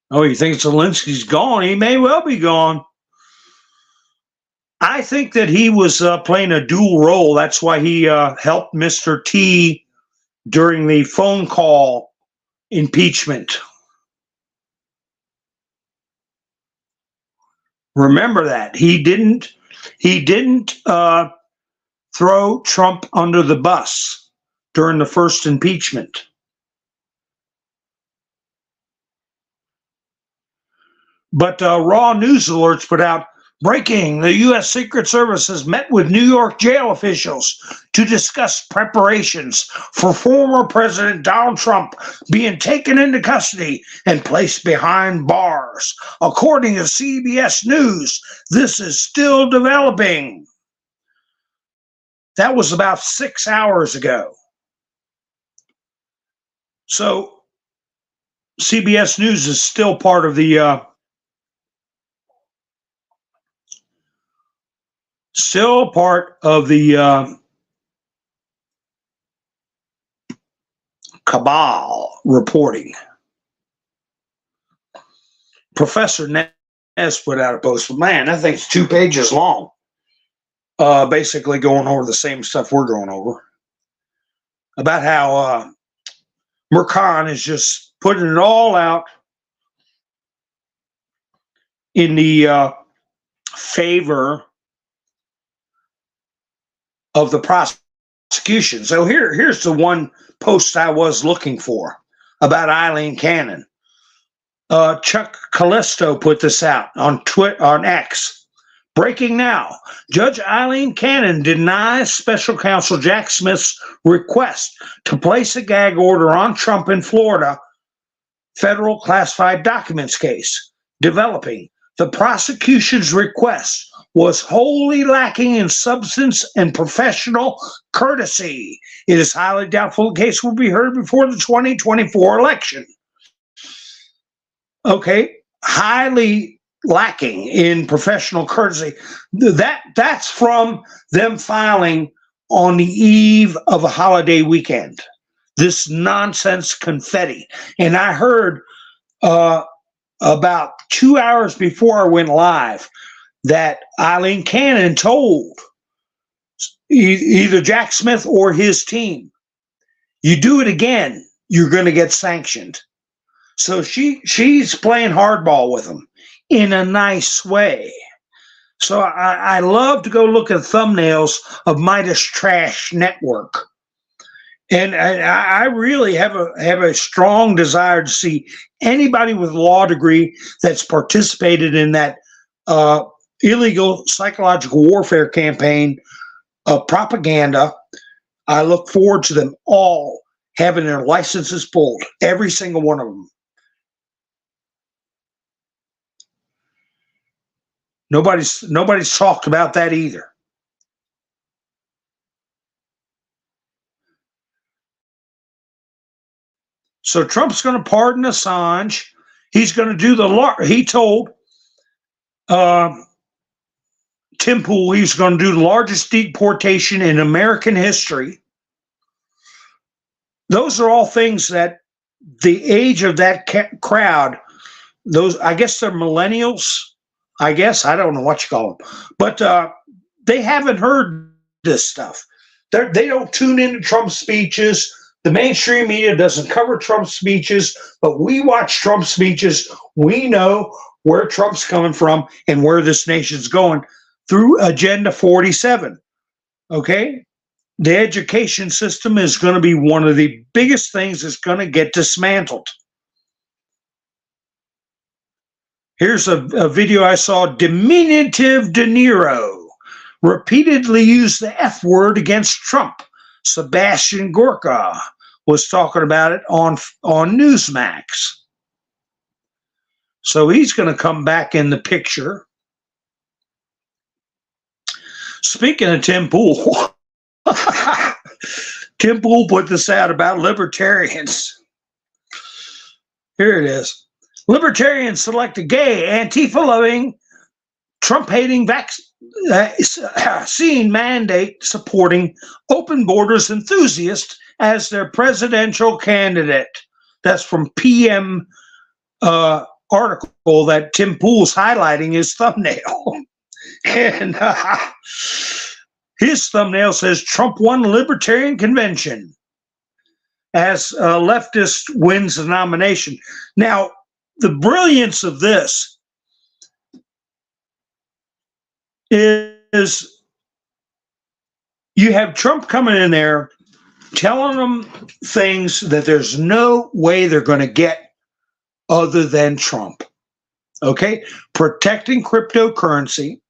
Oh, you think Zelensky's gone? He may well be gone. I think that he was playing a dual role. That's why he helped Mr. T during the phone call impeachment. Remember that. He didn't throw Trump under the bus during the first impeachment. But Raw News Alerts put out Breaking, the U.S. Secret Service has met with New York jail officials to discuss preparations for former President Donald Trump being taken into custody and placed behind bars. According to CBS News, this is still developing. That was about 6 hours ago. So CBS News is still part of the cabal reporting. Professor Nez put out a post, but man, that thing's 2 pages long. Basically going over the same stuff we're going over. About how Mercan is just putting it all out in the favor of the prosecution. So here's the one post I was looking for about Eileen Cannon. Chuck Callisto put this out on X. Breaking now, Judge Eileen Cannon denies special counsel Jack Smith's request to place a gag order on Trump in Florida federal classified documents case. Developing, the prosecution's request was wholly lacking in substance and professional courtesy. It is highly doubtful the case will be heard before the 2024 election. Okay, highly lacking in professional courtesy. That's from them filing on the eve of a holiday weekend. This nonsense confetti. And I heard about 2 hours before I went live that Eileen Cannon told either Jack Smith or his team, you do it again, you're going to get sanctioned. So she's playing hardball with them in a nice way. So I love to go look at thumbnails of Midas Trash Network. And I really have a strong desire to see anybody with a law degree that's participated in that illegal psychological warfare campaign of propaganda. I look forward to them all having their licenses pulled, every single one of them. Nobody's talked about that either. So Trump's going to pardon Assange. He's going to do he told Tim Pool he's going to do the largest deportation in American history. Those are all things that the age of that crowd, I guess they're millennials. I don't know what you call them, but they haven't heard this stuff. They don't tune into Trump's speeches. The mainstream media doesn't cover Trump's speeches, but we watch Trump's speeches. We know where Trump's coming from and where this nation's going through Agenda 47. Okay? The education system is going to be one of the biggest things that's going to get dismantled. Here's a video I saw. Diminutive De Niro repeatedly used the F word against Trump. Sebastian Gorka was talking about it on Newsmax. So he's going to come back in the picture. Speaking of Tim Pool, Tim Pool put this out about libertarians. Here it is. Libertarians select a gay, Antifa-loving, Trump-hating vaccine mandate supporting open borders enthusiast as their presidential candidate. That's from PM article that Tim Pool's highlighting his thumbnail. And his thumbnail says Trump won Libertarian convention as leftist wins the nomination. Now, the brilliance of this is you have Trump coming in there telling them things that there's no way they're going to get other than Trump. Okay? Protecting cryptocurrency,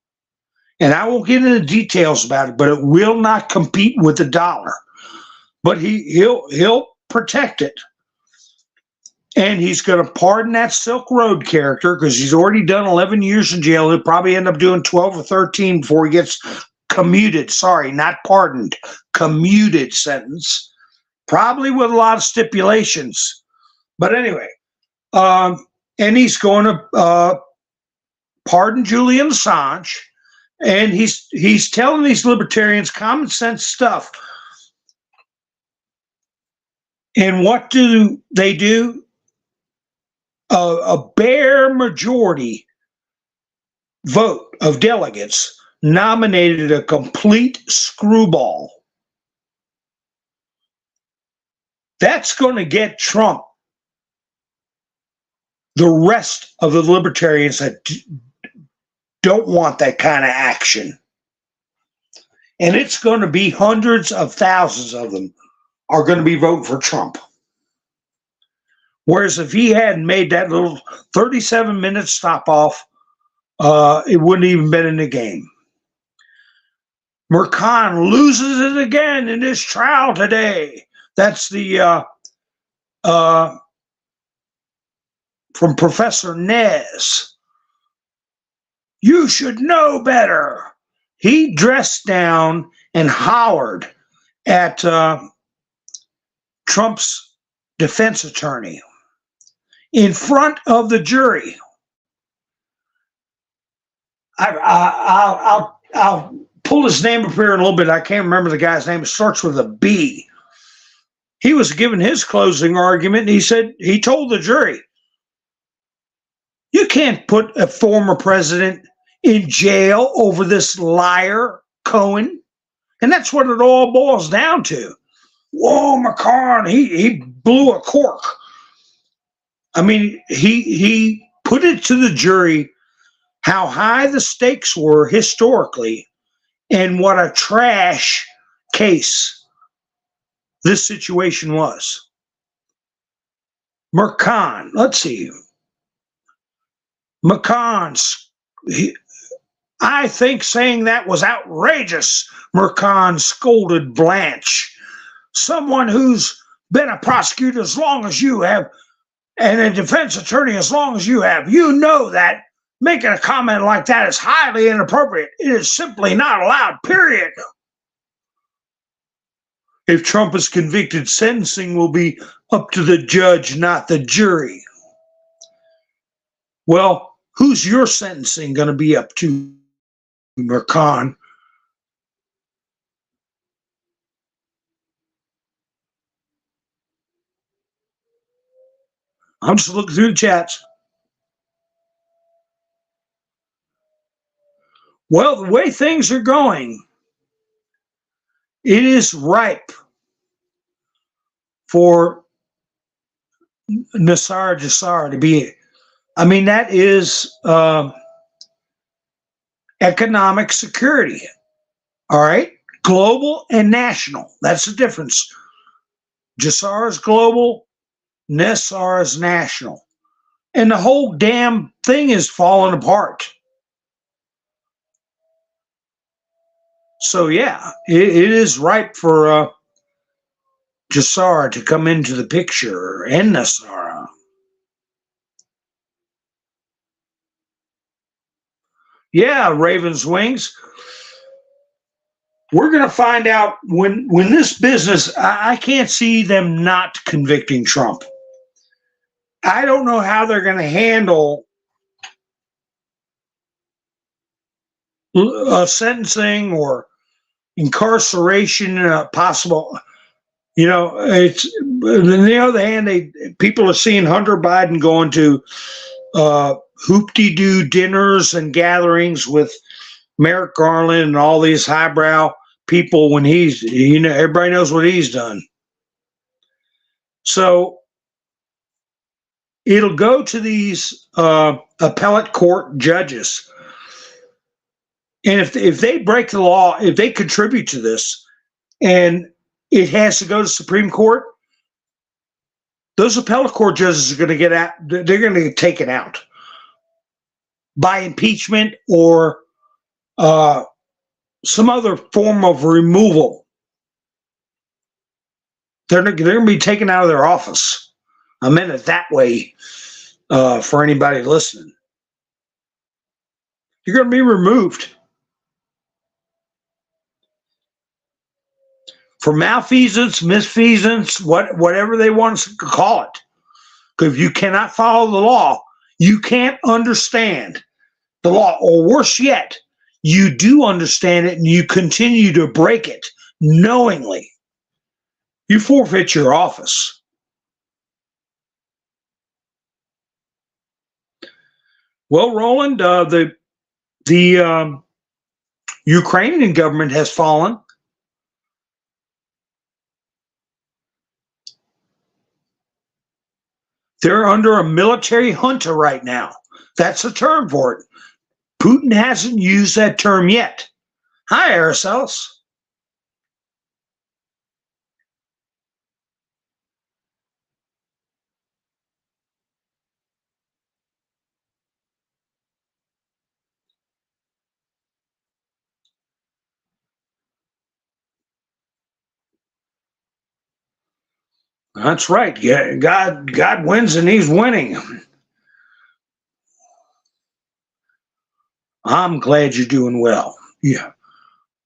And I won't get into details about it, but it will not compete with the dollar. But he'll protect it. And he's going to pardon that Silk Road character because he's already done 11 years in jail. He'll probably end up doing 12 or 13 before he gets commuted. Sorry, not pardoned. Commuted sentence. Probably with a lot of stipulations. But anyway, and he's going to pardon Julian Assange. And he's telling these libertarians common sense stuff. And what do they do? A bare majority vote of delegates nominated a complete screwball. That's going to get Trump the rest of the libertarians that don't want that kind of action. And it's going to be hundreds of thousands of them are going to be voting for Trump. Whereas if he hadn't made that little 37-minute stop off, it wouldn't even been in the game. Mercan loses it again in his trial today. That's the from Professor Nez. You should know better. He dressed down and hollered at Trump's defense attorney in front of the jury. I'll pull his name up here in a little bit. I can't remember the guy's name. It starts with a B. He was giving his closing argument, and he said, he told the jury, you can't put a former president in jail over this liar, Cohen. And that's what it all boils down to. Whoa, McCarn, he blew a cork. I mean, he put it to the jury how high the stakes were historically and what a trash case this situation was. Mercan, let's see. McCon, I think saying that was outrageous, Mercan scolded Blanche. Someone who's been a prosecutor as long as you have and a defense attorney as long as you have, you know that making a comment like that is highly inappropriate. It is simply not allowed, period. If Trump is convicted, sentencing will be up to the judge, not the jury. Well, who's your sentencing going to be up to, Mercan? I'm just looking through the chats. Well, the way things are going, it is ripe for Nasar Jassar to be, I mean, that is economic security, all right? Global and national, that's the difference. Jassar is global, Nasar is national. And the whole damn thing is falling apart. So yeah, it is ripe for Jassar to come into the picture and Nasara. Yeah, Ravens Wings. We're going to find out when this business, I can't see them not convicting Trump. I don't know how they're going to handle sentencing or incarceration, possible. You know, it's on the other hand, people are seeing Hunter Biden going to hoop-de-doo dinners and gatherings with Merrick Garland and all these highbrow people when he's, you know, everybody knows what he's done. So it'll go to these appellate court judges. And if they break the law, if they contribute to this and it has to go to Supreme Court, those appellate court judges are going to get out, they're going to get taken out by impeachment or some other form of removal. They're going to be taken out of their office. I meant it that way for anybody listening. You're going to be removed for malfeasance, misfeasance, whatever they want to call it. Because if you cannot follow the law, you can't understand the law. Or worse yet, you do understand it and you continue to break it knowingly. You forfeit your office. Well, Roland, the Ukrainian government has fallen. They're under a military junta right now. That's the term for it. Putin hasn't used that term yet. Hi, Araceli. That's right. Yeah, God wins and he's winning. I'm glad you're doing well. Yeah.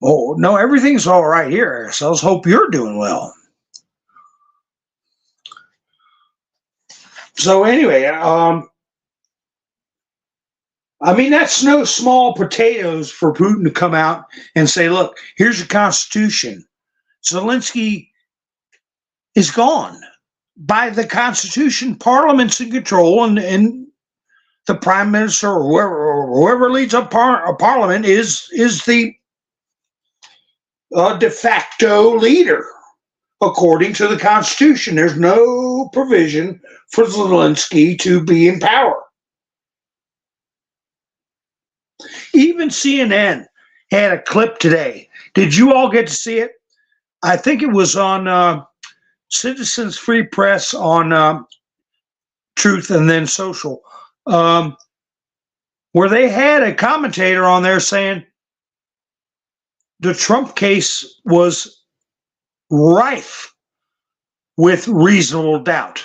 Oh, no, everything's all right here. So let's hope you're doing well. So anyway, I mean, that's no small potatoes for Putin to come out and say, look, here's your constitution. Zelensky is gone. By the Constitution, Parliament's in control, and the Prime Minister or whoever leads a Parliament is the de facto leader, according to the Constitution. There's no provision for Zelensky to be in power. Even CNN had a clip today. Did you all get to see it? I think it was on Citizens Free Press on Truth and then Social, where they had a commentator on there saying the Trump case was rife with reasonable doubt.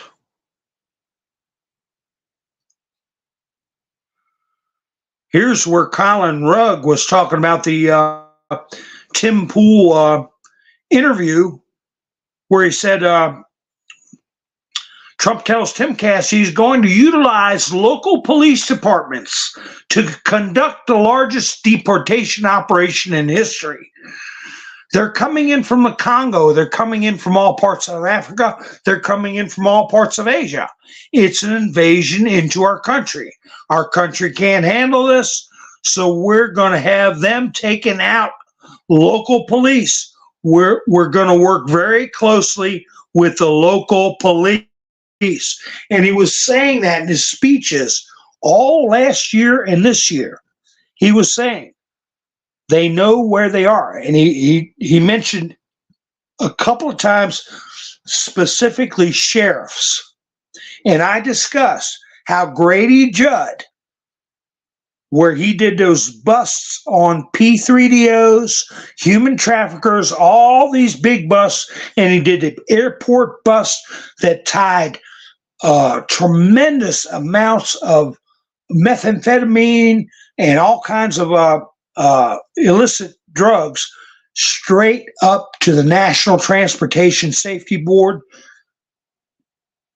Here's where Colin Rugg was talking about the Tim Pool interview, where he said Trump tells Timcast he's going to utilize local police departments to conduct the largest deportation operation in history. They're coming in from the Congo. They're coming in from all parts of Africa. They're coming in from all parts of Asia. It's an invasion into our country. Our country can't handle this, so we're going to have them taking out local police. We're going to work very closely with the local police. And he was saying that in his speeches all last year and this year. He was saying they know where they are. And he mentioned a couple of times specifically sheriffs. And I discussed how Grady Judd, where he did those busts on P3DOs, human traffickers, all these big busts, and he did the airport bust that tied tremendous amounts of methamphetamine and all kinds of illicit drugs straight up to the National Transportation Safety Board.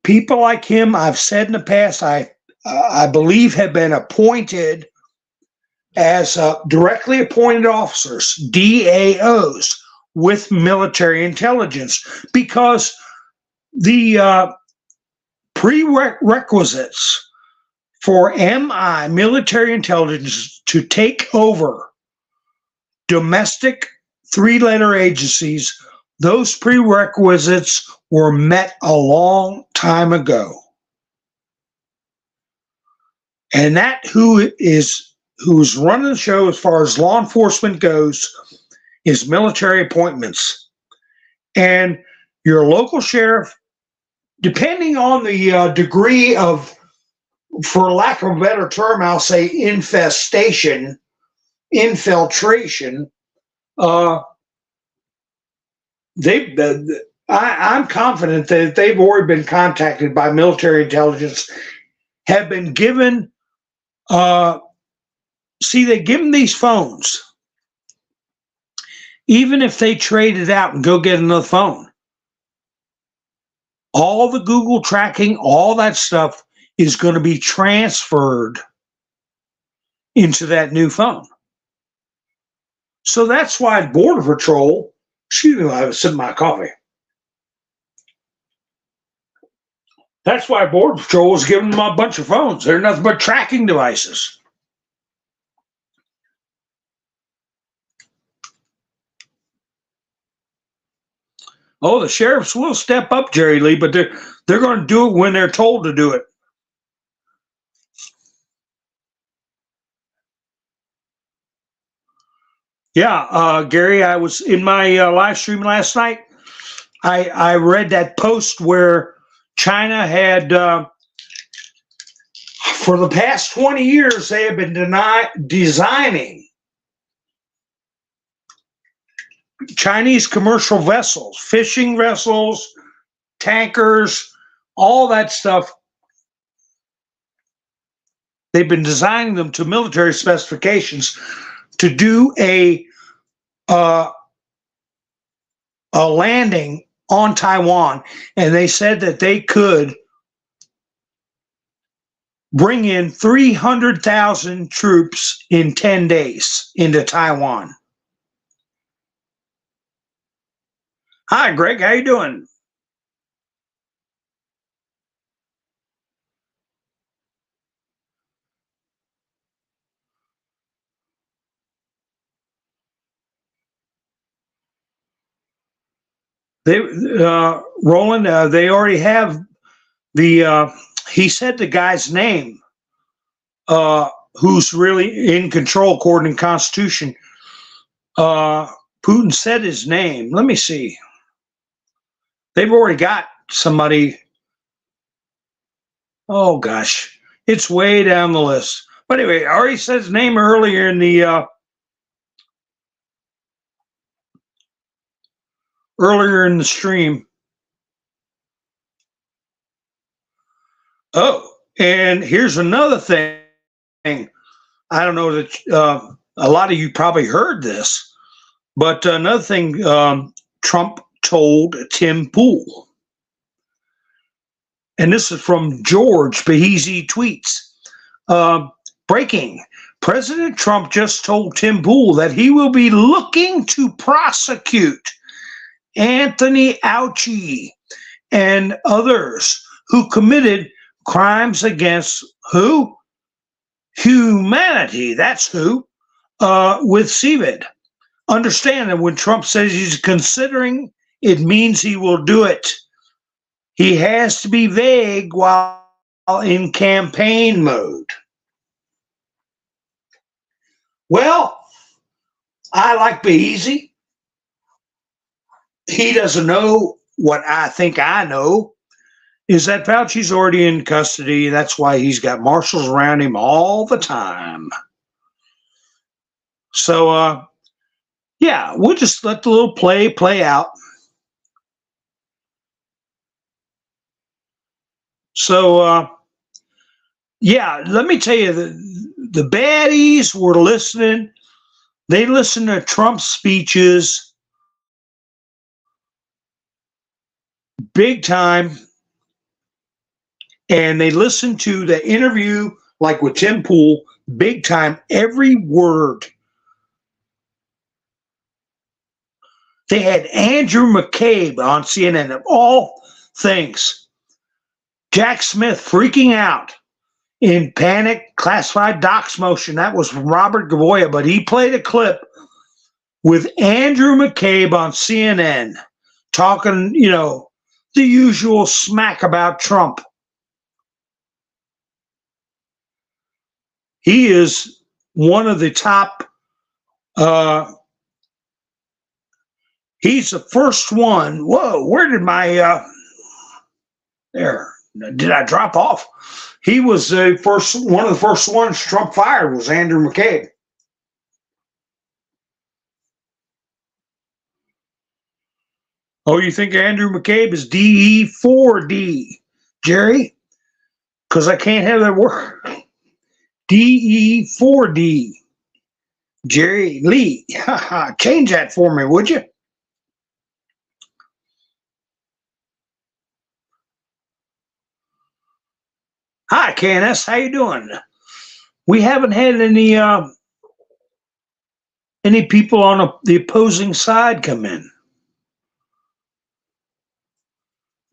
People like him, I've said in the past, I believe have been appointed as directly appointed officers, DAOs, with military intelligence, because the prerequisites for MI, military intelligence, to take over domestic three-letter agencies, those prerequisites were met a long time ago. And that who's running the show as far as law enforcement goes is military appointments. And your local sheriff, depending on the degree of, for lack of a better term, I'll say infiltration, They, I'm confident that they've already been contacted by military intelligence, have been given. See, they give them these phones, even if they trade it out and go get another phone. All the Google tracking, all that stuff is going to be transferred into that new phone. So that's why Border Patrol, excuse me, I was sipping my coffee. That's why Border Patrol is giving them a bunch of phones. They're nothing but tracking devices. Oh, the sheriffs will step up, Jerry Lee, but they're going to do it when they're told to do it. Yeah, Gary, I was in my live stream last night. I read that post where China had, for the past 20 years, they have been designing Chinese commercial vessels, fishing vessels, tankers, all that stuff. They've been designing them to military specifications to do a landing on Taiwan, and they said that they could bring in 300,000 troops in 10 days into Taiwan. Hi, Greg. How you doing? They, Roland, they already have the, he said the guy's name, who's really in control according to the Constitution. Putin said his name. Let me see. They've already got somebody. Oh, gosh. It's way down the list. But anyway, I already said his name earlier in the stream. Oh, and here's another thing. I don't know that a lot of you probably heard this, but another thing Trump told Tim Pool, and this is from George Behezy tweets. Breaking. President Trump just told Tim Pool that he will be looking to prosecute Anthony Fauci and others who committed crimes against who? Humanity. That's who. With CVID. Understand that when Trump says he's considering, it means he will do it. He has to be vague while in campaign mode. Well, I like Behezy. He doesn't know what I think I know, is that Fauci's already in custody. That's why he's got marshals around him all the time. So, yeah, we'll just let the little play out. So, yeah, let me tell you, the baddies were listening. They listened to Trump's speeches big time. And they listened to the interview, like with Tim Pool, big time, every word. They had Andrew McCabe on CNN, of all things. Jack Smith freaking out in panic, classified docs motion. That was from Robert Gavoya, but he played a clip with Andrew McCabe on CNN talking, the usual smack about Trump. He is one of the top, he's the first one. Whoa, where did my, there, did I drop off? He was the first, one of the first ones Trump fired was Andrew McCabe. Oh, you think Andrew McCabe is DE4D, Jerry? Because I can't have that word. DE4D, Jerry Lee. Change that for me, would you? Hi, Candace. How you doing? We haven't had any people on the opposing side come in.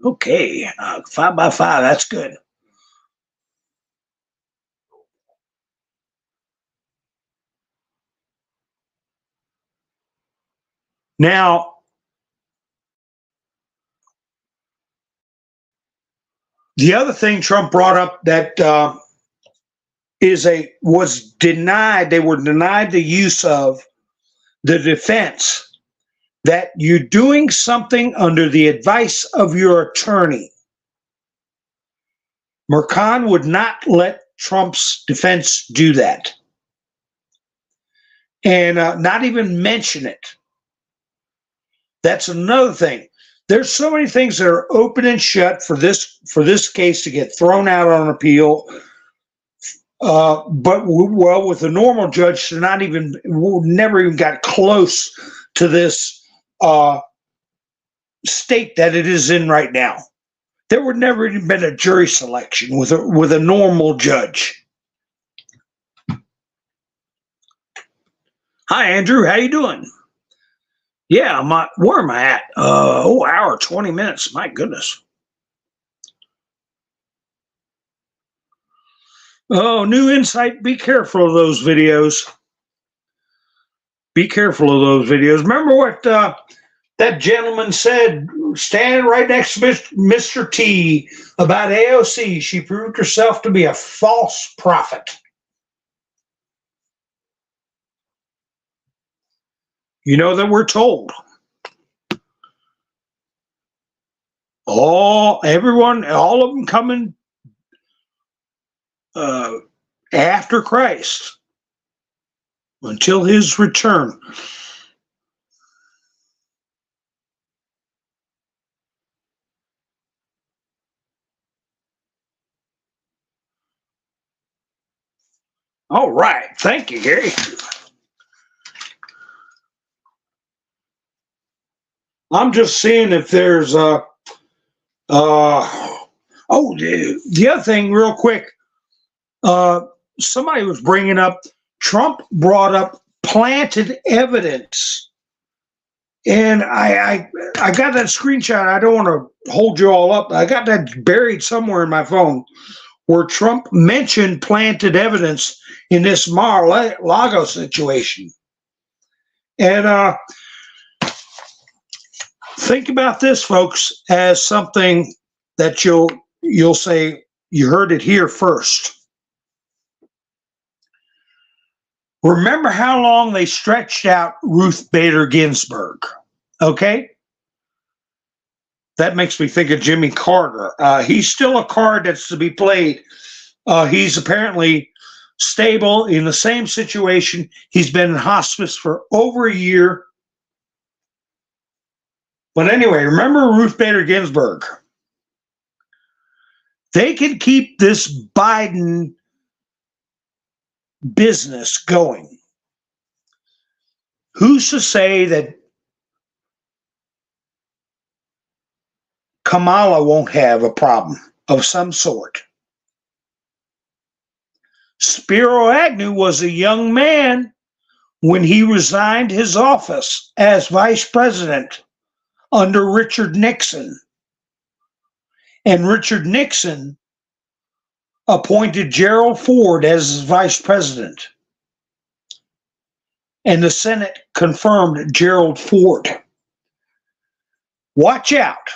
Okay, 5x5. That's good. Now, the other thing Trump brought up that was denied. They were denied the use of the defense that you're doing something under the advice of your attorney. Mercan would not let Trump's defense do that, and not even mention it. That's another thing. There's so many things that are open and shut for this case to get thrown out on appeal. But with a normal judge, to never even got close to this state that it is in right now. There would never even been a jury selection with a normal judge. Hi, Andrew. How you doing? Yeah, where am I at? Hour, 20 minutes. My goodness. Oh, new insight. Be careful of those videos. Be careful of those videos. Remember what that gentleman said, standing right next to Mr. T, about AOC. She proved herself to be a false prophet. You know that we're told. All of them coming after Christ until his return. All right. Thank you, Gary. I'm just seeing if there's the other thing real quick. Somebody was bringing up, Trump brought up planted evidence. And I got that screenshot. I don't want to hold you all up. I got that buried somewhere in my phone where Trump mentioned planted evidence in this Mar-a-Lago situation. And think about this, folks, as something that you'll say, you heard it here first. Remember how long they stretched out Ruth Bader Ginsburg, okay? That makes me think of Jimmy Carter. He's still a card that's to be played. He's apparently stable in the same situation. He's been in hospice for over a year. But anyway, remember Ruth Bader Ginsburg. They can keep this Biden business going. Who's to say that Kamala won't have a problem of some sort? Spiro Agnew was a young man when he resigned his office as vice president under Richard Nixon. And Richard Nixon appointed Gerald Ford as his vice president. And the Senate confirmed Gerald Ford. Watch out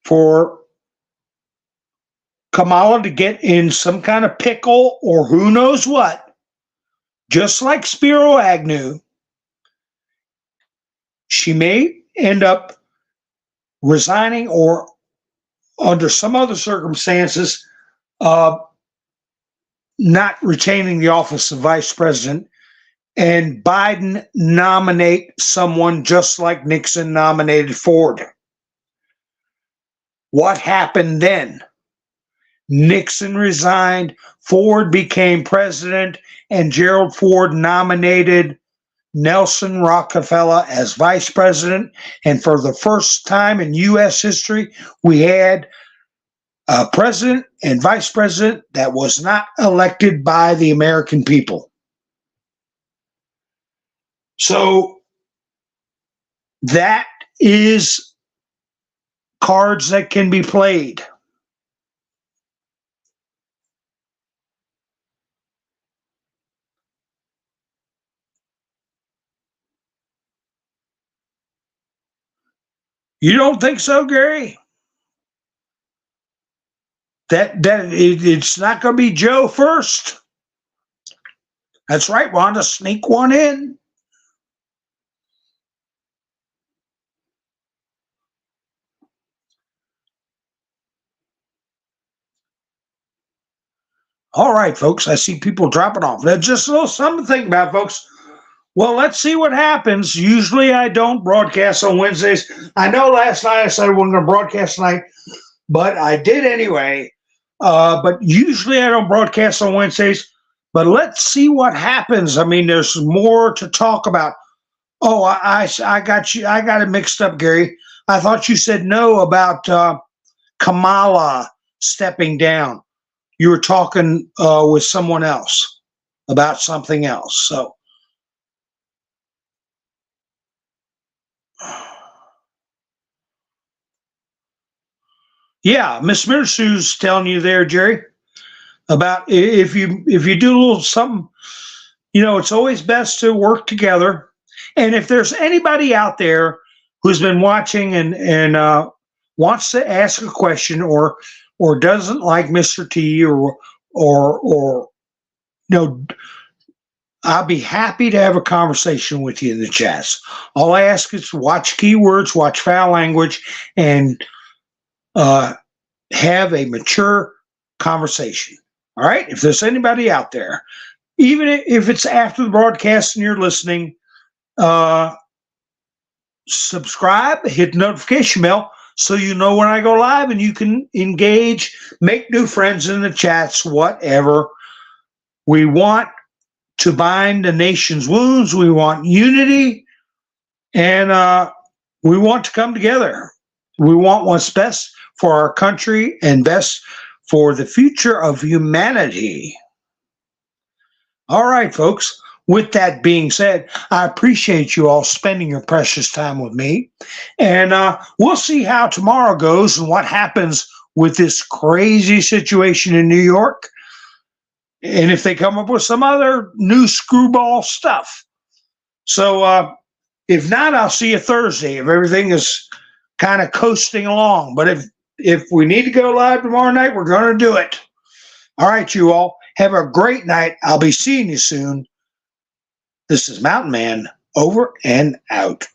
for Kamala to get in some kind of pickle or who knows what. Just like Spiro Agnew, she may end up resigning or under some other circumstances, not retaining the office of vice president and Biden nominate someone just like Nixon nominated Ford. What happened then? Nixon resigned, Ford became president, and Gerald Ford nominated Nelson Rockefeller as vice president. And for the first time in U.S. history, we had a president and vice president that was not elected by the American people. So that is cards that can be played. You don't think so, Gary? It's not going to be Joe first. That's right, Wanda. Sneak one in. All right, folks. I see people dropping off. That's just a little something to think about, folks. Well, let's see what happens. Usually I don't broadcast on Wednesdays. I know last night I said I wasn't going to broadcast tonight, but I did anyway. But usually I don't broadcast on Wednesdays. But let's see what happens. I mean, there's more to talk about. Oh, I got you. I got it mixed up, Gary. I thought you said no about Kamala stepping down. You were talking with someone else about something else. So, yeah, Miss Mirsu's telling you there, Jerry, about if you do a little something, it's always best to work together. And if there's anybody out there who's been watching and wants to ask a question or doesn't like Mr. T or I'll be happy to have a conversation with you in the chats. All I ask is watch keywords, watch foul language, and have a mature conversation. All right? If there's anybody out there, even if it's after the broadcast and you're listening, subscribe, hit the notification bell so you know when I go live and you can engage, make new friends in the chats, whatever. We want to bind the nation's wounds. We want unity, and we want to come together. We want what's best for our country and best for the future of humanity. All right, folks. With that being said, I appreciate you all spending your precious time with me. And we'll see how tomorrow goes and what happens with this crazy situation in New York. And if they come up with some other new screwball stuff. So if not, I'll see you Thursday if everything is kind of coasting along. But if we need to go live tomorrow night, we're going to do it. All right, you all. Have a great night. I'll be seeing you soon. This is Mountain Man, over and out.